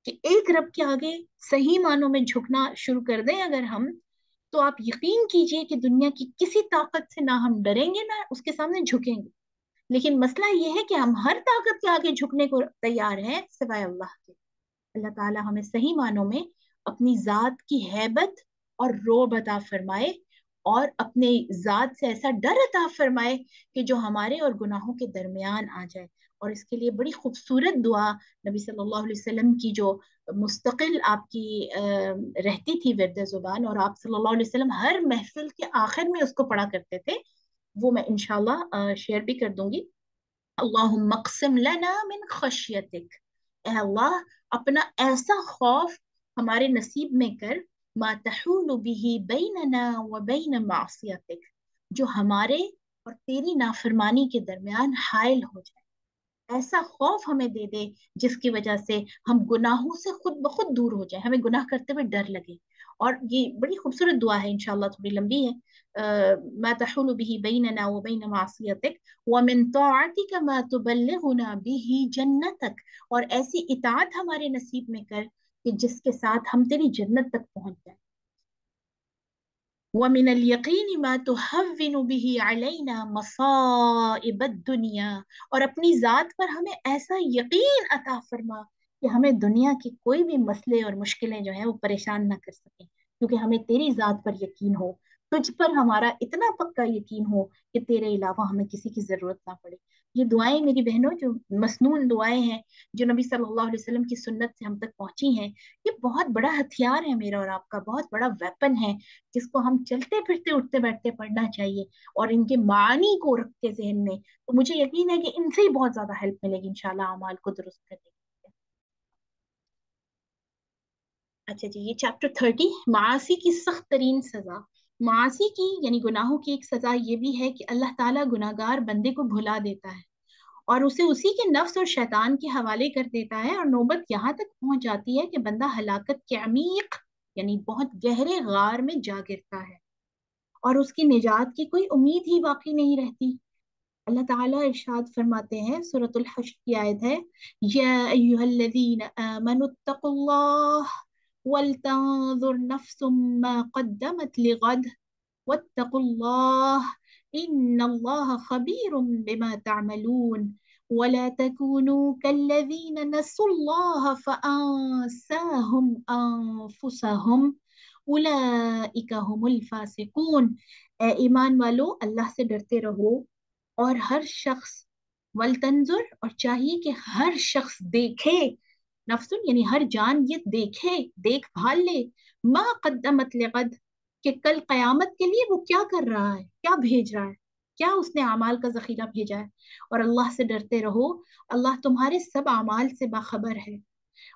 कि एक रब के आगे सही मानों में झुकना शुरू कर दें अगर हम, तो आप यकीन कीजिए कि दुनिया की किसी ताकत से ना हम डरेंगे ना उसके सामने झुकेंगे। लेकिन मसला ये है कि हम हर ताकत के आगे झुकने को तैयार हैं सिवाय अल्लाह के। अल्लाह ताला हमें सही मानों में अपनी जात की हैबत और रोब अता फरमाए, और अपने जात से ऐसा डर अता फरमाए कि जो हमारे और गुनाहों के दरमियान आ जाए। और इसके लिए बड़ी खूबसूरत दुआ नबी सल्लल्लाहु अलैहि वसल्लम की जो मुस्तकिल आपकी रहती थी विर्द जुबान, और आप सल्लल्लाहु अलैहि वसल्लम हर महफिल के आखिर में उसको पढ़ा करते थे, वो मैं इंशाल्लाह शेयर भी कर दूंगी। अल्लाहुम्मा क़सिम लना मिन खशियतिक, ए अल्लाह अपना ऐसा खौफ हमारे नसीब में कर, मा तहूलु बिही बैनना व बैन मासियतिक, जो हमारे और तेरी नाफरमानी के दरमियान हायल हो जाए। ऐसा खौफ हमें दे दे जिसकी वजह से हम गुनाहों से खुद ब खुद दूर हो जाए, हमें गुनाह करते हुए डर लगे। और ये बड़ी खूबसूरत दुआ है, इंशाल्लाह थोड़ी लंबी है। मा तहुलु बिही बैनना व बैन मासियतिक व मिन ताअतिक मा तुबल्लिगुना बिही जन्नतक, और ऐसी इताअत हमारे नसीब में कर कि जिसके साथ हम तेरी जन्नत तक पहुंच जाए। وَمِنَ الْيَقِينِ مَا تُهَوِّنُ بِهِ عَلَيْنَا مَصَائِبَ الدُّنْيَا، اور اپنی ذات پر ہمیں ایسا یقین عطا فرما کہ ہمیں دنیا کی کوئی بھی مسئلے اور مشکلیں جو ہیں وہ پریشان نہ کر سکیں، کیونکہ ہمیں تیری ذات پر یقین ہو، تجھ پر ہمارا اتنا پکا یقین ہو کہ تیرے علاوہ ہمیں کسی کی ضرورت نہ پڑے۔ یہ دعائیں میری بہنوں جو مسنون دعائیں ہیں، جو نبی صلی اللہ علیہ وسلم کی سنت سے ہم تک پہنچی ہیں، یہ بہت بڑا ہتھیار ہے میرا اور آپ کا، بہت بڑا ویپن ہے جس کو ہم چلتے پھرتے اٹھتے بیٹھتے پڑھنا چاہیے، اور ان کے معانی کو رکھ کے ذہن میں، تو مجھے یقین ہے کہ ان سے ہی بہت زیادہ ہیلپ ملے گی انشاءاللہ اعمال کو درست کرنے کے لیے۔ اچھا جی، یہ چیپٹر 30، معاصی کی سخت ترین سزا۔ معاصی کی یعنی گناہوں کی ایک سزا یہ بھی ہے کہ اللہ تعالیٰ گناہگار بندے کو بھلا دیتا ہے اور اسے اسی کے نفس اور شیطان کے حوالے کر دیتا ہے، اور نوبت یہاں تک پہنچ جاتی ہے کہ بندہ ہلاکت کے عمیق یعنی بہت گہرے غار میں جا گرتا ہے اور اس کی نجات کی کوئی امید ہی باقی نہیں رہتی۔ اللہ تعالیٰ ارشاد فرماتے ہیں، سورۃ الحشر کی آیت ہے، یا ایھا الذین آمنوا اتقوا اللہ ولتنظر نفس ما قدمت لغد واتقوا اللہ ان اللہ خبیر بما تعملون ولا تكونوا كالذين نسوا الله فأنساهم أنفسهم أولئك هم الفاسقون۔ اے ایمان والو، اللہ سے ڈرتے رہو، اور ہر شخص ولتنظر، اور چاہیے کہ ہر شخص دیکھے، نفس یعنی ہر جان یہ دیکھے، دیکھ بھال لے، ما قدمت لغد، کہ کل قیامت کے لیے وہ کیا کر رہا ہے، کیا بھیج رہا ہے، کیا اس نے اعمال کا ذخیرہ بھیجا ہے، اور اللہ سے ڈرتے رہو، اللہ تمہارے سب اعمال سے باخبر ہے۔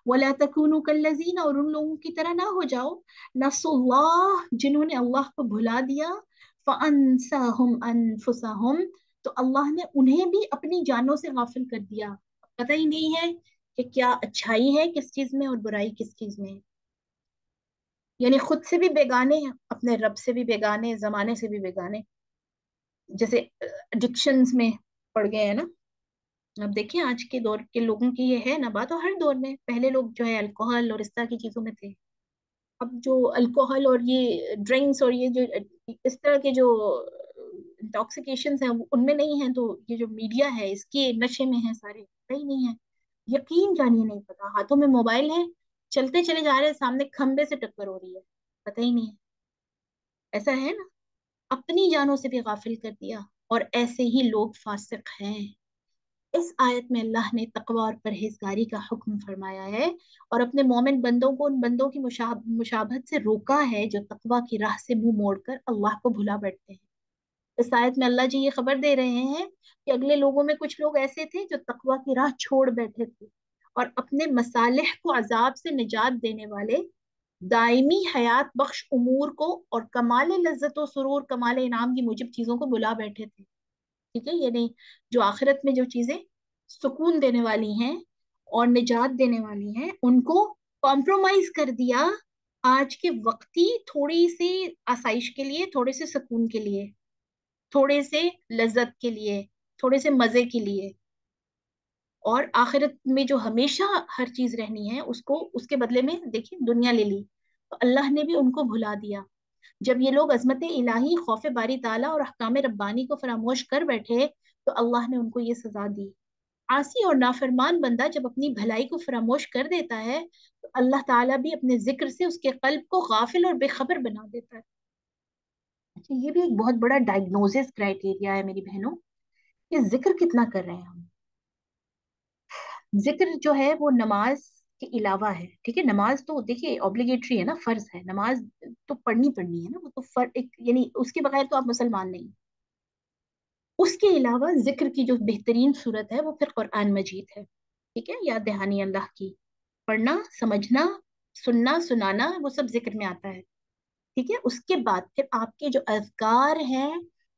ولا تکونوا کالذین، اور ان لوگوں کی طرح نہ ہو جاؤ، نسوا اللہ، جنہوں نے اللہ کو بھلا دیا، فانساہم انفسہم، تو اللہ نے انہیں بھی اپنی جانوں سے غافل کر دیا، پتہ ہی نہیں ہے کہ کیا اچھائی ہے کس چیز میں اور برائی کس چیز میں ہے، یعنی خود سے بھی بیگانے ہیں، اپنے رب سے بھی بیگانے، زمانے سے بھی بیگانے، جیسے ایڈکشنز میں پڑ گئے ہیں نا۔ اب دیکھیں آج کے دور کے لوگوں کی یہ ہے نا بات، اور ہر دور میں پہلے لوگ جو ہے الکوہل اور اس طرح کی چیزوں میں تھے، اب جو الکوہل اور یہ ڈرنکس اور یہ جو اس طرح کے جو انٹاکسیکیشنز ہیں ان میں نہیں ہیں، تو یہ جو میڈیا ہے اس کے نشے میں ہیں سارے، پتہ ہی نہیں ہے، یقین جانیے نہیں پتا، ہاتھوں میں موبائل ہے، چلتے چلے جا رہے ہیں، سامنے کھمبے سے ٹکر ہو رہی ہے، پتہ ہی نہیں ہے، ایسا ہے نا، اپنی جانوں سے بھی غافل کر دیا، اور ایسے ہی لوگ فاسق ہیں۔ اس آیت میں اللہ نے تقوی اور پرہیزگاری کا حکم فرمایا ہے، اور اپنے مومن بندوں کو ان بندوں کی مشابہت سے روکا ہے جو تقوی کی راہ سے منہ موڑ کر اللہ کو بھلا بیٹھتے ہیں۔ اس آیت میں اللہ جی یہ خبر دے رہے ہیں کہ اگلے لوگوں میں کچھ لوگ ایسے تھے جو تقوی کی راہ چھوڑ بیٹھے تھے، اور اپنے مصالح کو عذاب سے نجات دینے والے دائمی حیات بخش امور کو اور کمال لذت و سرور، کمال انعام کی موجب چیزوں کو بلا بیٹھے تھے، ٹھیک ہے، یعنی جو آخرت میں جو چیزیں سکون دینے والی ہیں اور نجات دینے والی ہیں ان کو کمپرومائز کر دیا آج کے وقتی تھوڑی سی آسائش کے لیے، تھوڑے سے سکون کے لیے، تھوڑے سے لذت کے لیے، تھوڑے سے مزے کے لیے، اور آخرت میں جو ہمیشہ ہر چیز رہنی ہے اس کو اس کے بدلے میں دیکھیں دنیا لے لی، تو اللہ نے بھی ان کو بھلا دیا۔ جب یہ لوگ عظمت الہی، خوف باری تعالیٰ اور احکام ربانی کو فراموش کر بیٹھے تو اللہ نے ان کو یہ سزا دی۔ عاصی اور نافرمان بندہ جب اپنی بھلائی کو فراموش کر دیتا ہے تو اللہ تعالیٰ بھی اپنے ذکر سے اس کے قلب کو غافل اور بے خبر بنا دیتا ہے۔ اچھا، یہ بھی ایک بہت بڑا ڈائگنوزس کرائٹیریا ہے میری بہنوں، کہ ذکر کتنا کر رہے ہیں ہم۔ ذکر جو ہے وہ نماز کے علاوہ ہے، ٹھیک ہے، نماز تو دیکھیے اوبلیگیٹری ہے نا، فرض ہے، نماز تو پڑھنی پڑھنی ہے نا، وہ تو ایک یعنی اس کے بغیر تو آپ مسلمان نہیں۔ اس کے علاوہ ذکر کی جو بہترین صورت ہے وہ پھر قرآن مجید ہے، ٹھیک ہے، یاد دہانی اللہ کی، پڑھنا، سمجھنا، سننا، سنانا، وہ سب ذکر میں آتا ہے، ٹھیک ہے۔ اس کے بعد پھر آپ کے جو اذکار ہیں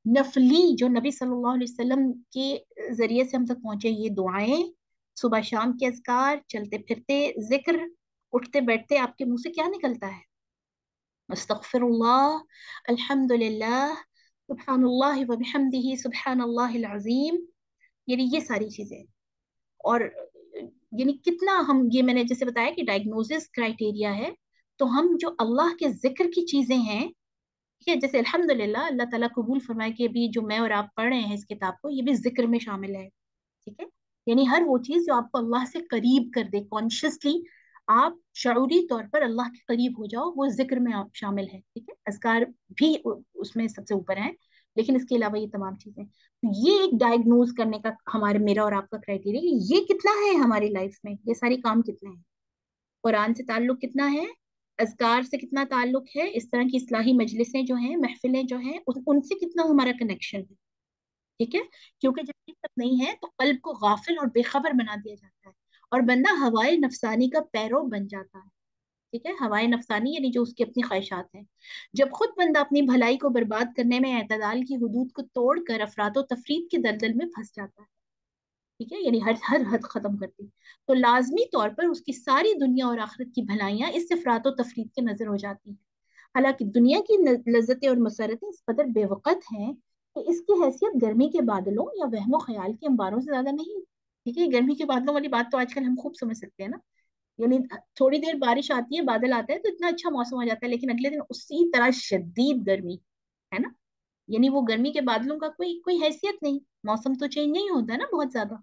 نفلی، جو نبی صلی اللہ علیہ وسلم کے ذریعے سے ہم تک پہنچے، یہ دعائیں، صبح شام کے اذکار، چلتے پھرتے ذکر، اٹھتے بیٹھتے آپ کے منہ سے کیا نکلتا ہے؟ استغفر اللہ، الحمد للہ، سبحان اللہ و بحمدہ سبحان اللہ العظیم، یعنی یہ ساری چیزیں، اور یعنی کتنا ہم، یہ میں نے جیسے بتایا کہ ڈائگنوزس کرائٹیریا ہے، تو ہم جو اللہ کے ذکر کی چیزیں ہیں ठीक है, जैसे अल्हम्दुलिल्लाह अल्लाह ताला कबूल फरमाए कि अभी जो मैं और आप पढ़ रहे हैं इस किताब को, ये भी जिक्र में शामिल है। ठीक है, यानी हर वो चीज जो आपको अल्लाह से करीब कर दे, कॉन्शियसली आप शऊरी तौर पर अल्लाह के करीब हो जाओ, वो जिक्र में आप शामिल है। ठीक है, अज़कार भी उसमें सबसे ऊपर है, लेकिन इसके अलावा ये तमाम चीजें, तो ये एक डायग्नोज करने का हमारे, मेरा और आपका क्राइटेरिया कि ये कितना है हमारी लाइफ में, ये सारे काम कितने हैं, कुरान से ताल्लुक कितना है, अज़कार से कितना ताल्लुक है, इस तरह की इस्लाही मजलिसें जो हैं, महफिलें जो हैं, उनसे कितना हमारा कनेक्शन है। ठीक है, क्योंकि जब ये सब नहीं है तो कल्ब को गाफिल और बेखबर बना दिया जाता है, और बंदा हवाए नफसानी का पैरो बन जाता है। ठीक है, हवाए नफसानी यानी जो उसकी अपनी ख्वाहिशात हैं। जब खुद बंदा अपनी भलाई को बर्बाद करने में एतदाल की हुदूद को तोड़कर अफरातो तफरीद की दलदल में फंस जाता है, ठीक है, यानी हर हर हद खत्म कर दी, तो लाजमी तौर पर उसकी सारी दुनिया और आखिरत की भलाइयां इस अफरातो तफरीद के नजर हो जाती हैं। हालांकि दुनिया की लज्जतें और मसरतें इस कदर बेवकत हैं कि इसकी हैसियत गर्मी के बादलों या वहमो ख्याल के अंबारों से ज्यादा नहीं। ठीक है, गर्मी के बादलों वाली बात तो आजकल हम खूब समझ सकते हैं ना, यानी थोड़ी देर बारिश आती है, बादल आता है तो इतना अच्छा मौसम हो जाता है, लेकिन अगले दिन उसी तरह शदीद गर्मी, है ना। यानी वो गर्मी के बादलों का कोई कोई हैसियत नहीं, मौसम तो चेंज नहीं होता ना बहुत ज्यादा।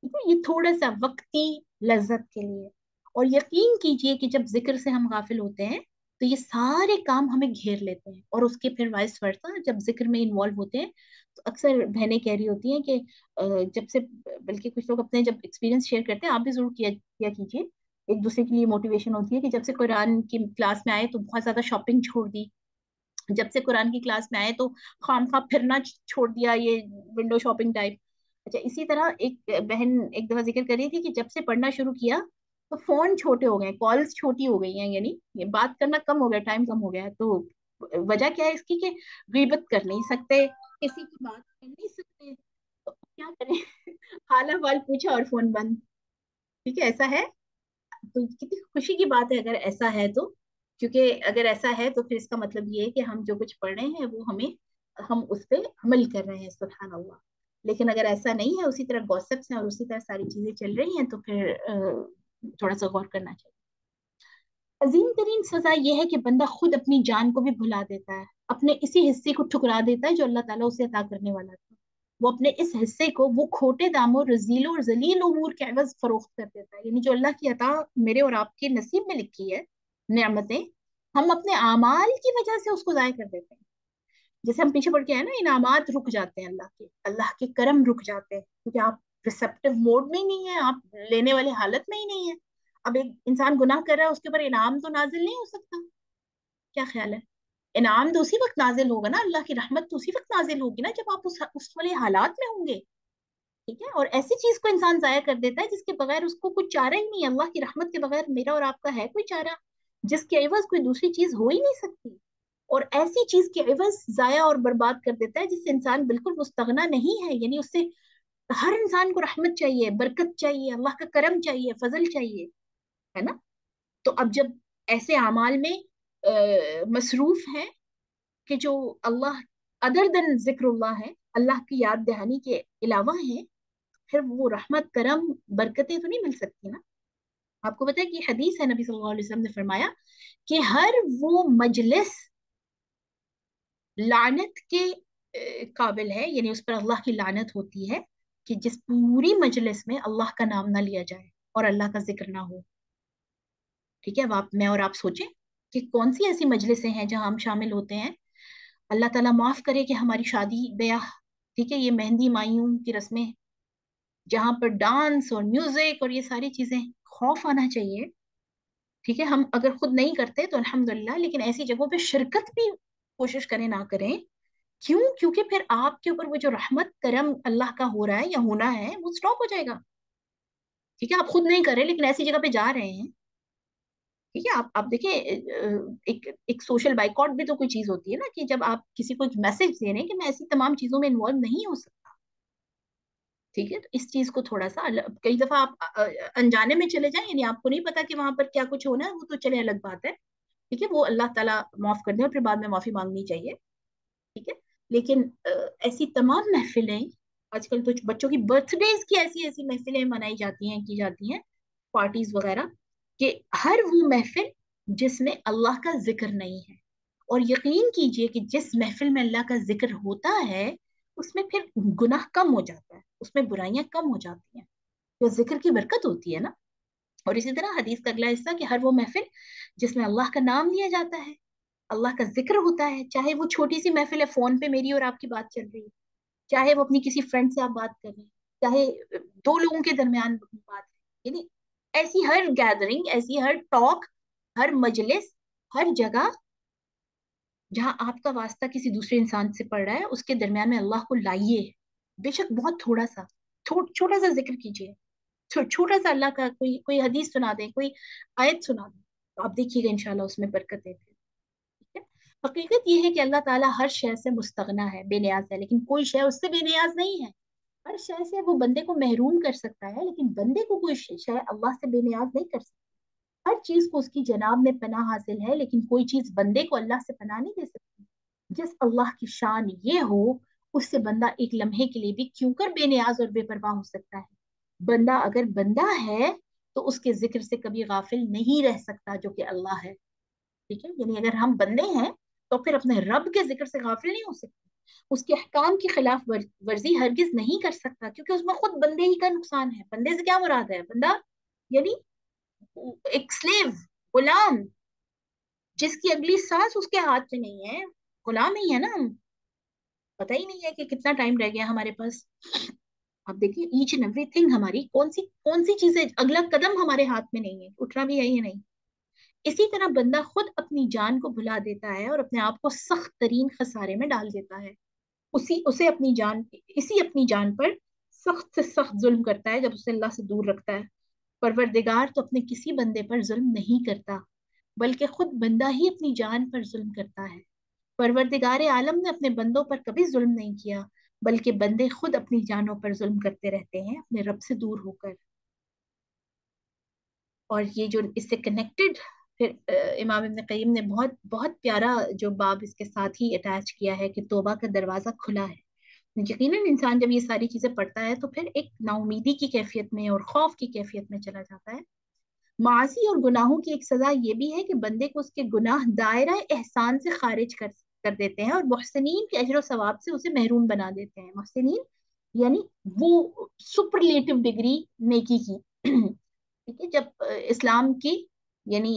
ठीक है, ये थोड़ा सा वक्ती लज्जत के लिए। और यकीन कीजिए कि जब जिक्र से हम गाफिल होते हैं तो ये सारे काम हमें घेर लेते हैं, और उसके फिर वाइस वर्सा जब जिक्र में इन्वॉल्व होते हैं तो अक्सर बहनें कह रही होती हैं कि जब से, बल्कि कुछ लोग अपने जब एक्सपीरियंस शेयर करते हैं, आप भी जरूर किया कीजिए, एक दूसरे के लिए मोटिवेशन होती है कि जब से कुरान की क्लास में आए तो बहुत ज्यादा शॉपिंग छोड़ दी, जब से कुरान की क्लास में आए तो खाम खा फिरना छोड़ दिया, ये विंडो शॉपिंग टाइप। अच्छा, इसी तरह एक बहन एक दफा जिक्र कर रही थी कि जब से पढ़ना शुरू किया तो फोन छोटे हो गए, कॉल्स छोटी हो गई हैं, यानी ये बात करना कम हो गया, टाइम कम हो गया है। तो वजह क्या है इसकी कि गीबत कर नहीं सकते, किसी की बात कर नहीं सकते, तो क्या करें हाल अहवाल पूछा और फोन बंद। ठीक है, ऐसा है, तो कितनी खुशी की बात है अगर ऐसा है तो, क्योंकि अगर ऐसा है तो फिर इसका मतलब ये है कि हम जो कुछ पढ़ रहे हैं वो हमें, हम उस पे अमल कर रहे हैं, सुभान अल्लाह। लेकिन अगर ऐसा नहीं है, उसी तरह गॉसिप्स हैं और उसी तरह सारी चीजें चल रही हैं, तो फिर थोड़ा सा गौर करना चाहिए। अजीम तरीन सजा यह है कि बंदा खुद अपनी जान को भी भुला देता है, अपने इसी हिस्से को ठुकरा देता है जो अल्लाह ताला उसे अता करने वाला था। वो अपने इस हिस्से को वो खोटे दामों, रजीलों और जलील उमूर के एवज फरोख्त कर देता है, यानी जो अल्लाह की अता मेरे और आपके नसीब में लिखी है, नेमतें, हम अपने आमाल की वजह से उसको जाया कर देते हैं। जैसे हम पीछे पड़ के आए ना, इनामात रुक जाते हैं, अल्लाह के करम रुक जाते हैं, क्योंकि आप रिसेप्टिव मोड में ही नहीं है, आप लेने वाले हालत में ही नहीं है। अब एक इंसान गुनाह कर रहा है, उसके ऊपर इनाम तो नाजिल नहीं हो सकता, क्या ख्याल है? इनाम तो उसी वक्त नाजिल होगा ना, अल्लाह की रहमत तो उसी वक्त नाजिल होगी ना जब आप उस वाले हालात में होंगे। ठीक है, और ऐसी चीज को इंसान जाया कर देता है जिसके बगैर उसको कुछ चारा ही नहीं है, अल्लाह की रहमत के बगैर मेरा और आपका है कोई चारा, जिसके एवज कोई दूसरी चीज हो ही नहीं सकती। और ऐसी चीज के एवज जाया और बर्बाद कर देता है जिससे इंसान बिल्कुल मुस्तगना नहीं है, यानी उससे हर इंसान को रहमत चाहिए, बरकत चाहिए, अल्लाह का करम चाहिए, फजल चाहिए, है ना। तो अब जब ऐसे अमाल में मसरूफ है कि जो अल्लाह अदर देन जिक्रुल्लाह है, अल्लाह की याद दहानी के अलावा है, फिर वो रहमत करम बरकतें तो नहीं मिल सकती ना। आपको पता है कि हदीस है, नबी सल्लल्लाहु अलैहि वसल्लम ने फरमाया कि हर वो मजलिस लानत के काबिल है, यानी उस पर अल्लाह की लानत होती है, कि जिस पूरी मजलिस में अल्लाह का नाम ना लिया जाए और अल्लाह का जिक्र ना हो। ठीक है, अब आप, मैं और आप सोचें कि कौन सी ऐसी मजलिसें हैं जहां हम शामिल होते हैं। अल्लाह ताला माफ करे कि हमारी शादी ब्याह, ठीक है, ये मेहंदी मायूं की रस्में, जहां पर डांस और म्यूजिक और ये सारी चीजें, खौफ आना चाहिए। ठीक है, हम अगर खुद नहीं करते तो अल्हम्दुलिल्लाह, लेकिन ऐसी जगहों पे शिरकत भी कोशिश करें ना करें। क्यों? क्योंकि फिर आपके ऊपर वो जो रहमत करम अल्लाह का हो रहा है या होना है वो स्टॉप हो जाएगा। ठीक है, आप खुद नहीं कर रहे लेकिन ऐसी जगह पे जा रहे हैं। ठीक है, आप देखिए, एक एक सोशल बाइकॉट भी तो कोई चीज होती है ना, कि जब आप किसी को एक मैसेज दे रहे हैं कि मैं ऐसी तमाम चीजों में इन्वॉल्व नहीं हो सकता। ठीक है, तो इस चीज को थोड़ा सा कई दफा आप अनजाने में चले जाएं, यानी आपको नहीं पता कि वहां पर क्या कुछ होना है, वो तो चले अलग बात है। ठीक है, वो अल्लाह ताला माफ कर दे और फिर बाद में माफी मांगनी चाहिए। ठीक है, लेकिन ऐसी तमाम महफिलें, आजकल तो बच्चों की बर्थडेज की ऐसी ऐसी महफिलें मनाई जाती हैं, की जाती हैं, पार्टीज वगैरह, कि हर वो महफिल जिसमें अल्लाह का जिक्र नहीं है, اور یقین کیجئے کہ جس محفل میں اللہ کا ذکر ہوتا ہے اس میں پھر گناہ کم ہو جاتا ہے، اس میں برائیاں کم ہو جاتی ہیں، جو ذکر کی برکت ہوتی ہے نا۔ اور اسی طرح حدیث کا اگلا حصہ کہ ہر وہ محفل جس میں اللہ کا نام لیا جاتا ہے، اللہ کا ذکر ہوتا ہے، چاہے وہ چھوٹی سی محفل ہے، فون پہ میری اور آپ کی بات چل رہی ہے، چاہے وہ اپنی کسی فرینڈ سے آپ بات کر رہے ہیں، چاہے دو لوگوں کے درمیان بات ہے، یعنی ایسی ہر گیدرنگ، ایسی ہر ٹاک، ہر مجلس، ہر جگہ جہاں آپ کا واسطہ کسی دوسرے انسان سے پڑ رہا ہے اس کے درمیان میں اللہ کو لائیے، بے شک بہت تھوڑا سا، چھوٹا سا ذکر کیجیے، چھوٹا سا اللہ کا کوئی حدیث سنا دیں، کوئی آیت سنا دیں، تو آپ دیکھیے گا انشاءاللہ اس میں برکتیں تھے، ٹھیک ہے۔ حقیقت یہ ہے کہ اللہ تعالیٰ ہر شے سے مستغنا ہے، بے نیاز ہے، لیکن کوئی شے اس سے بے نیاز نہیں ہے۔ ہر شے سے وہ بندے کو محروم کر سکتا ہے، لیکن بندے کو کوئی شے اللہ سے بے نیاز نہیں کر سکتا۔ ہر چیز کو اس کی جناب میں پناہ حاصل ہے، لیکن کوئی چیز بندے کو اللہ سے پناہ نہیں دے سکتی۔ جس اللہ کی شان یہ ہو، اس سے بندہ ایک لمحے کے لیے بھی کیوں کر بے نیاز اور بے پرواہ ہو سکتا ہے۔ بندہ اگر بندہ ہے تو اس کے ذکر سے کبھی غافل نہیں رہ سکتا جو کہ اللہ ہے، ٹھیک ہے۔ یعنی اگر ہم بندے ہیں تو پھر اپنے رب کے ذکر سے غافل نہیں ہو سکتے، اس کے احکام کی خلاف ورزی ہرگز نہیں کر سکتا، کیونکہ اس میں خود بندے ہی کا نقصان ہے۔ بندے سے کیا مراد ہے؟ بندہ یعنی ایک سلیو، غلام، جس کی اگلی سانس اس کے ہاتھ میں نہیں ہے، غلام ہی ہے نا ہم۔ پتہ ہی نہیں ہے کہ کتنا ٹائم رہ گیا ہمارے پاس۔ اب دیکھیے ایچ اینڈ ایوری تھنگ ہماری کون سی چیزیں، اگلا قدم ہمارے ہاتھ میں نہیں ہے، اٹھنا بھی ہے یا نہیں۔ اسی طرح بندہ خود اپنی جان کو بھلا دیتا ہے اور اپنے آپ کو سخت ترین خسارے میں ڈال دیتا ہے، اسے اسی اپنی جان پر سخت سے سخت ظلم کرتا ہے جب اسے اللہ سے دور رکھتا ہے۔ پروردگار تو اپنے کسی بندے پر ظلم نہیں کرتا، بلکہ خود بندہ ہی اپنی جان پر ظلم کرتا ہے۔ پروردگار عالم نے اپنے بندوں پر کبھی ظلم نہیں کیا، بلکہ بندے خود اپنی جانوں پر ظلم کرتے رہتے ہیں اپنے رب سے دور ہو کر۔ اور یہ جو اس سے کنیکٹڈ پھر امام ابن قیم نے بہت بہت پیارا جو باب اس کے ساتھ ہی اٹیچ کیا ہے کہ توبہ کا دروازہ کھلا ہے۔ یقیناً انسان جب یہ ساری چیزیں پڑھتا ہے تو پھر ایک نا امیدی کی کیفیت میں اور خوف کی کیفیت میں چلا جاتا ہے۔ معاصی اور گناہوں کی ایک سزا یہ بھی ہے کہ بندے کو اس کے گناہ دائرہ احسان سے خارج کر دیتے ہیں اور محسنین کے اجر و ثواب سے اسے محروم بنا دیتے ہیں۔ محسنین یعنی وہ سپرلیٹو ڈگری نیکی کی، ٹھیک ہے۔ جب اسلام کی یعنی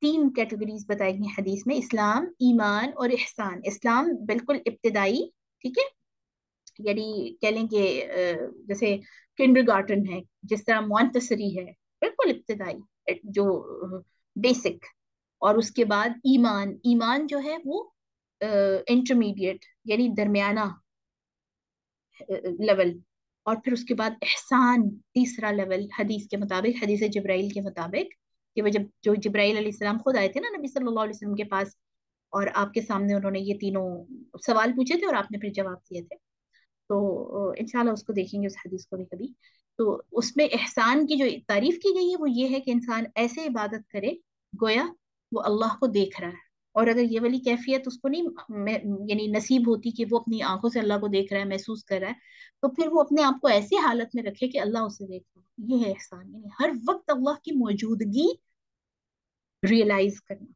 تین کیٹیگریز بتائی گئی حدیث میں، اسلام، ایمان اور احسان۔ اسلام بالکل ابتدائی، ٹھیک ہے، یعنی کہہ لیں کہ جیسے کنڈر گارٹن ہے، جس طرح مونٹسری ہے، بالکل ابتدائی جو بیسک۔ اور اس کے بعد ایمان، ایمان جو ہے وہ انٹرمیڈیٹ یعنی درمیانہ لیول۔ اور پھر اس کے بعد احسان، تیسرا لیول، حدیث کے مطابق، حدیث جبرائیل کے مطابق کہ وہ جو جبرائیل علیہ السلام خود آئے تھے نا نبی صلی اللہ علیہ وسلم کے پاس، اور آپ کے سامنے انہوں نے یہ تینوں سوال پوچھے تھے اور آپ نے پھر جواب دیے تھے، تو انشاءاللہ اس کو دیکھیں گے، اس حدیث کو بھی کبھی۔ تو اس میں احسان کی جو تعریف کی گئی ہے وہ یہ ہے کہ انسان ایسے عبادت کرے گویا وہ اللہ کو دیکھ رہا ہے، اور اگر یہ والی کیفیت اس کو نہیں یعنی نصیب ہوتی کہ وہ اپنی آنکھوں سے اللہ کو دیکھ رہا ہے، محسوس کر رہا ہے، تو پھر وہ اپنے آپ کو ایسی حالت میں رکھے کہ اللہ اسے دیکھ رہا ہے۔ یہ ہے احسان، یعنی ہر وقت اللہ کی موجودگی ریئلائز کرنا۔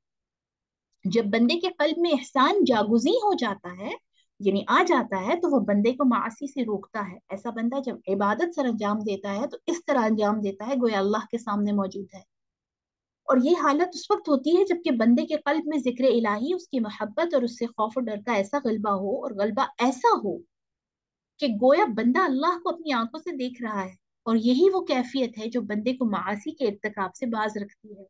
جب بندے کے قلب میں احسان جاگزیں ہو جاتا ہے، یعنی آ جاتا ہے، تو وہ بندے کو معاصی سے روکتا ہے۔ ایسا بندہ جب عبادت سر انجام دیتا ہے تو اس طرح انجام دیتا ہے گویا اللہ کے سامنے موجود ہے۔ اور یہ حالت اس وقت ہوتی ہے جبکہ بندے کے قلب میں ذکر الہی، اس کی محبت اور اس سے خوف و ڈر کا ایسا غلبہ ہو، اور غلبہ ایسا ہو کہ گویا بندہ اللہ کو اپنی آنکھوں سے دیکھ رہا ہے۔ اور یہی وہ کیفیت ہے جو بندے کو معاصی کے ارتکاب سے باز رکھتی ہے،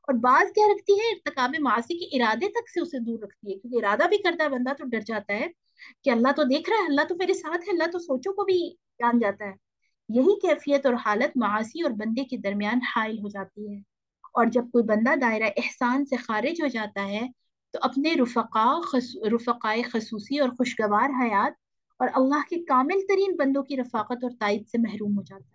اور بعض کیا رکھتی ہے، ارتکاب معاصی کے ارادے تک سے اسے دور رکھتی ہے، کیونکہ ارادہ بھی کرتا ہے بندہ تو ڈر جاتا ہے کہ اللہ تو دیکھ رہا ہے، اللہ تو میرے ساتھ ہے، اللہ تو سوچوں کو بھی جان جاتا ہے۔ یہی کیفیت اور حالت معاصی اور بندے کے درمیان حائل ہو جاتی ہے۔ اور جب کوئی بندہ دائرہ احسان سے خارج ہو جاتا ہے تو اپنے رفقائے خصوصی اور خوشگوار حیات اور اللہ کے کامل ترین بندوں کی رفاقت اور تائید سے محروم ہو جاتا ہے۔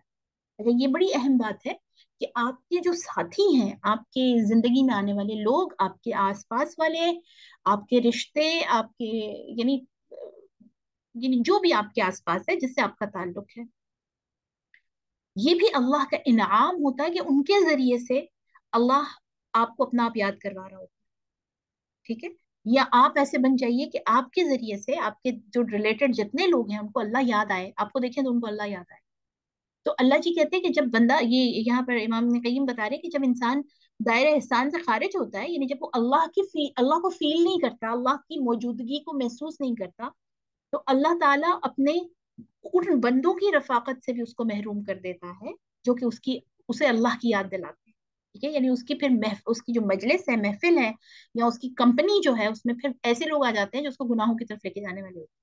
اچھا، یہ بڑی اہم بات ہے کہ آپ کے جو ساتھی ہیں، آپ کے زندگی میں آنے والے لوگ، آپ کے آس پاس والے، آپ کے رشتے، آپ کے یعنی جو بھی آپ کے آس پاس ہے جس سے آپ کا تعلق ہے، یہ بھی اللہ کا انعام ہوتا ہے کہ ان کے ذریعے سے اللہ آپ کو اپنا آپ یاد کروا رہا ہوتا ہے، ٹھیک ہے۔ یا آپ ایسے بن جائیے کہ آپ کے ذریعے سے آپ کے جو ریلیٹڈ جتنے لوگ ہیں ان کو اللہ یاد آئے، آپ کو دیکھیں تو ان کو اللہ یاد آئے. تو اللہ جی کہتے ہیں کہ جب بندہ، یہ یہاں پر امام ابن قیم بتا رہے ہیں کہ جب انسان دائرہ احسان سے خارج ہوتا ہے، یعنی جب وہ اللہ کو فیل نہیں کرتا، اللہ کی موجودگی کو محسوس نہیں کرتا، تو اللہ تعالیٰ اپنے ان بندوں کی رفاقت سے بھی اس کو محروم کر دیتا ہے جو کہ اسے اللہ کی یاد دلاتے ہیں. ٹھیک ہے، یعنی اس کی پھر اس کی جو مجلس ہے، محفل ہے، یا اس کی کمپنی جو ہے، اس میں پھر ایسے لوگ آ جاتے ہیں جو اس کو گناہوں کی طرف لے کے جانے والے ہوتے ہیں.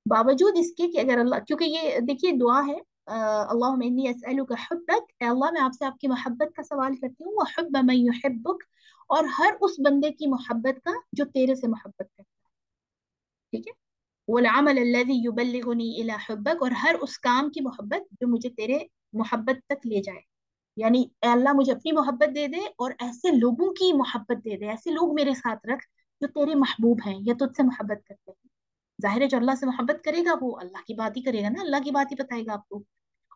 باوجود اس کے کہ اگر اللہ، کیونکہ یہ دیکھیے دعا ہے، اللہم انی اسألک حبک، اے اللہ میں آپ سے آپ کی محبت کا سوال کرتی ہوں، وحب من یحبک، اور ہر اس بندے کی محبت کا جو تیرے سے محبت کرتا ہے. ٹھیک ہے، والعمل الذي يبلغني الى حبک، اور ہر اس کام کی محبت جو مجھے تیرے محبت تک لے جائے. یعنی اے اللہ مجھے اپنی محبت دے دے، اور ایسے لوگوں کی محبت دے دے، ایسے لوگ میرے ساتھ رکھ جو تیرے محبوب ہیں یا تجھ سے محبت کرتے ہیں. ظاہر ہے جو اللہ سے محبت کرے گا وہ اللہ کی بات ہی کرے گا نا، اللہ کی بات ہی بتائے گا آپ کو.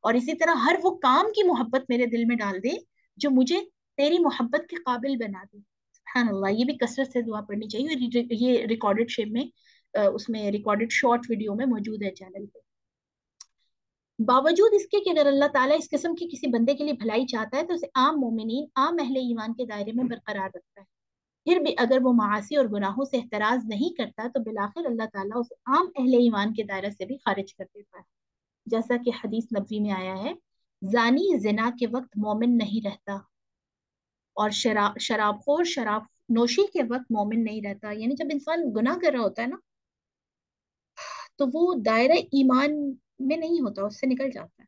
اور اسی طرح ہر وہ کام کی محبت میرے دل میں ڈال دے جو مجھے تیری محبت کے قابل بنا دے. سبحان اللہ، یہ بھی کثرت سے دعا پڑھنی چاہیے، اور یہ ریکارڈڈ شیپ میں، اس میں ریکارڈڈ شارٹ ویڈیو میں موجود ہے چینل پہ. باوجود اس کے کہ اگر اللہ تعالیٰ اس قسم کی کسی بندے کے لیے بھلائی چاہتا ہے تو اسے عام مومنین، عام اہل ایمان کے دائرے میں برقرار رکھتا ہے. پھر بھی اگر وہ معاصی اور گناہوں سے احتراز نہیں کرتا تو بالآخر اللہ تعالیٰ اسے عام اہل ایمان کے دائرے سے بھی خارج کر دیتا ہے. جیسا کہ حدیث نبوی میں آیا ہے، زانی زنا کے وقت مومن نہیں رہتا، اور شراب خور شراب نوشی کے وقت مومن نہیں رہتا. یعنی جب انسان گناہ کر رہا ہوتا ہے نا، تو وہ دائرہ ایمان میں نہیں ہوتا، اس سے نکل جاتا ہے.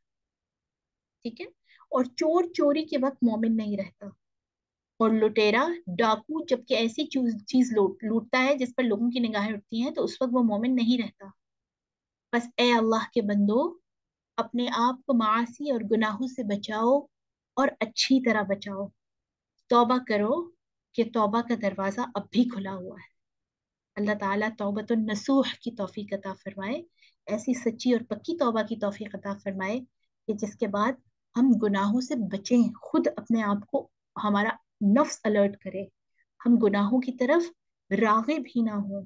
ٹھیک ہے، اور چور چوری کے وقت مومن نہیں رہتا، اور لٹیرا ڈاکو جب کہ ایسی چیز لوٹتا ہے جس پر لوگوں کی نگاہیں اٹھتی ہیں تو اس وقت وہ مومن نہیں رہتا. بس اے اللہ کے بندو، اپنے آپ کو معاصی اور گناہوں سے بچاؤ، اور اچھی طرح بچاؤ. توبہ کرو کہ توبہ کا دروازہ اب بھی کھلا ہوا ہے. اللہ تعالیٰ توبۃ النصوح کی توفیق عطا فرمائے، ایسی سچی اور پکی توبہ کی توفیق عطا فرمائے کہ جس کے بعد ہم گناہوں سے بچیں، خود اپنے آپ کو، ہمارا نفس الرٹ کرے، ہم گناہوں کی طرف راغب ہی نہ ہوں.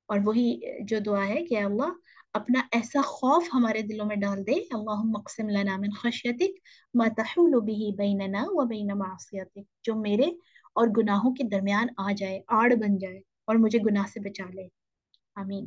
اور وہی جو دعا ہے کہ اللہ اپنا ایسا خوف ہمارے دلوں میں ڈال دے، اللہم اقسم لنا من خشیتک ما تحول به بیننا و بین معصیتک، جو میرے اور گناہوں کے درمیان آ جائے، آڑ بن جائے، اور مجھے گناہ سے بچا لے. آمین.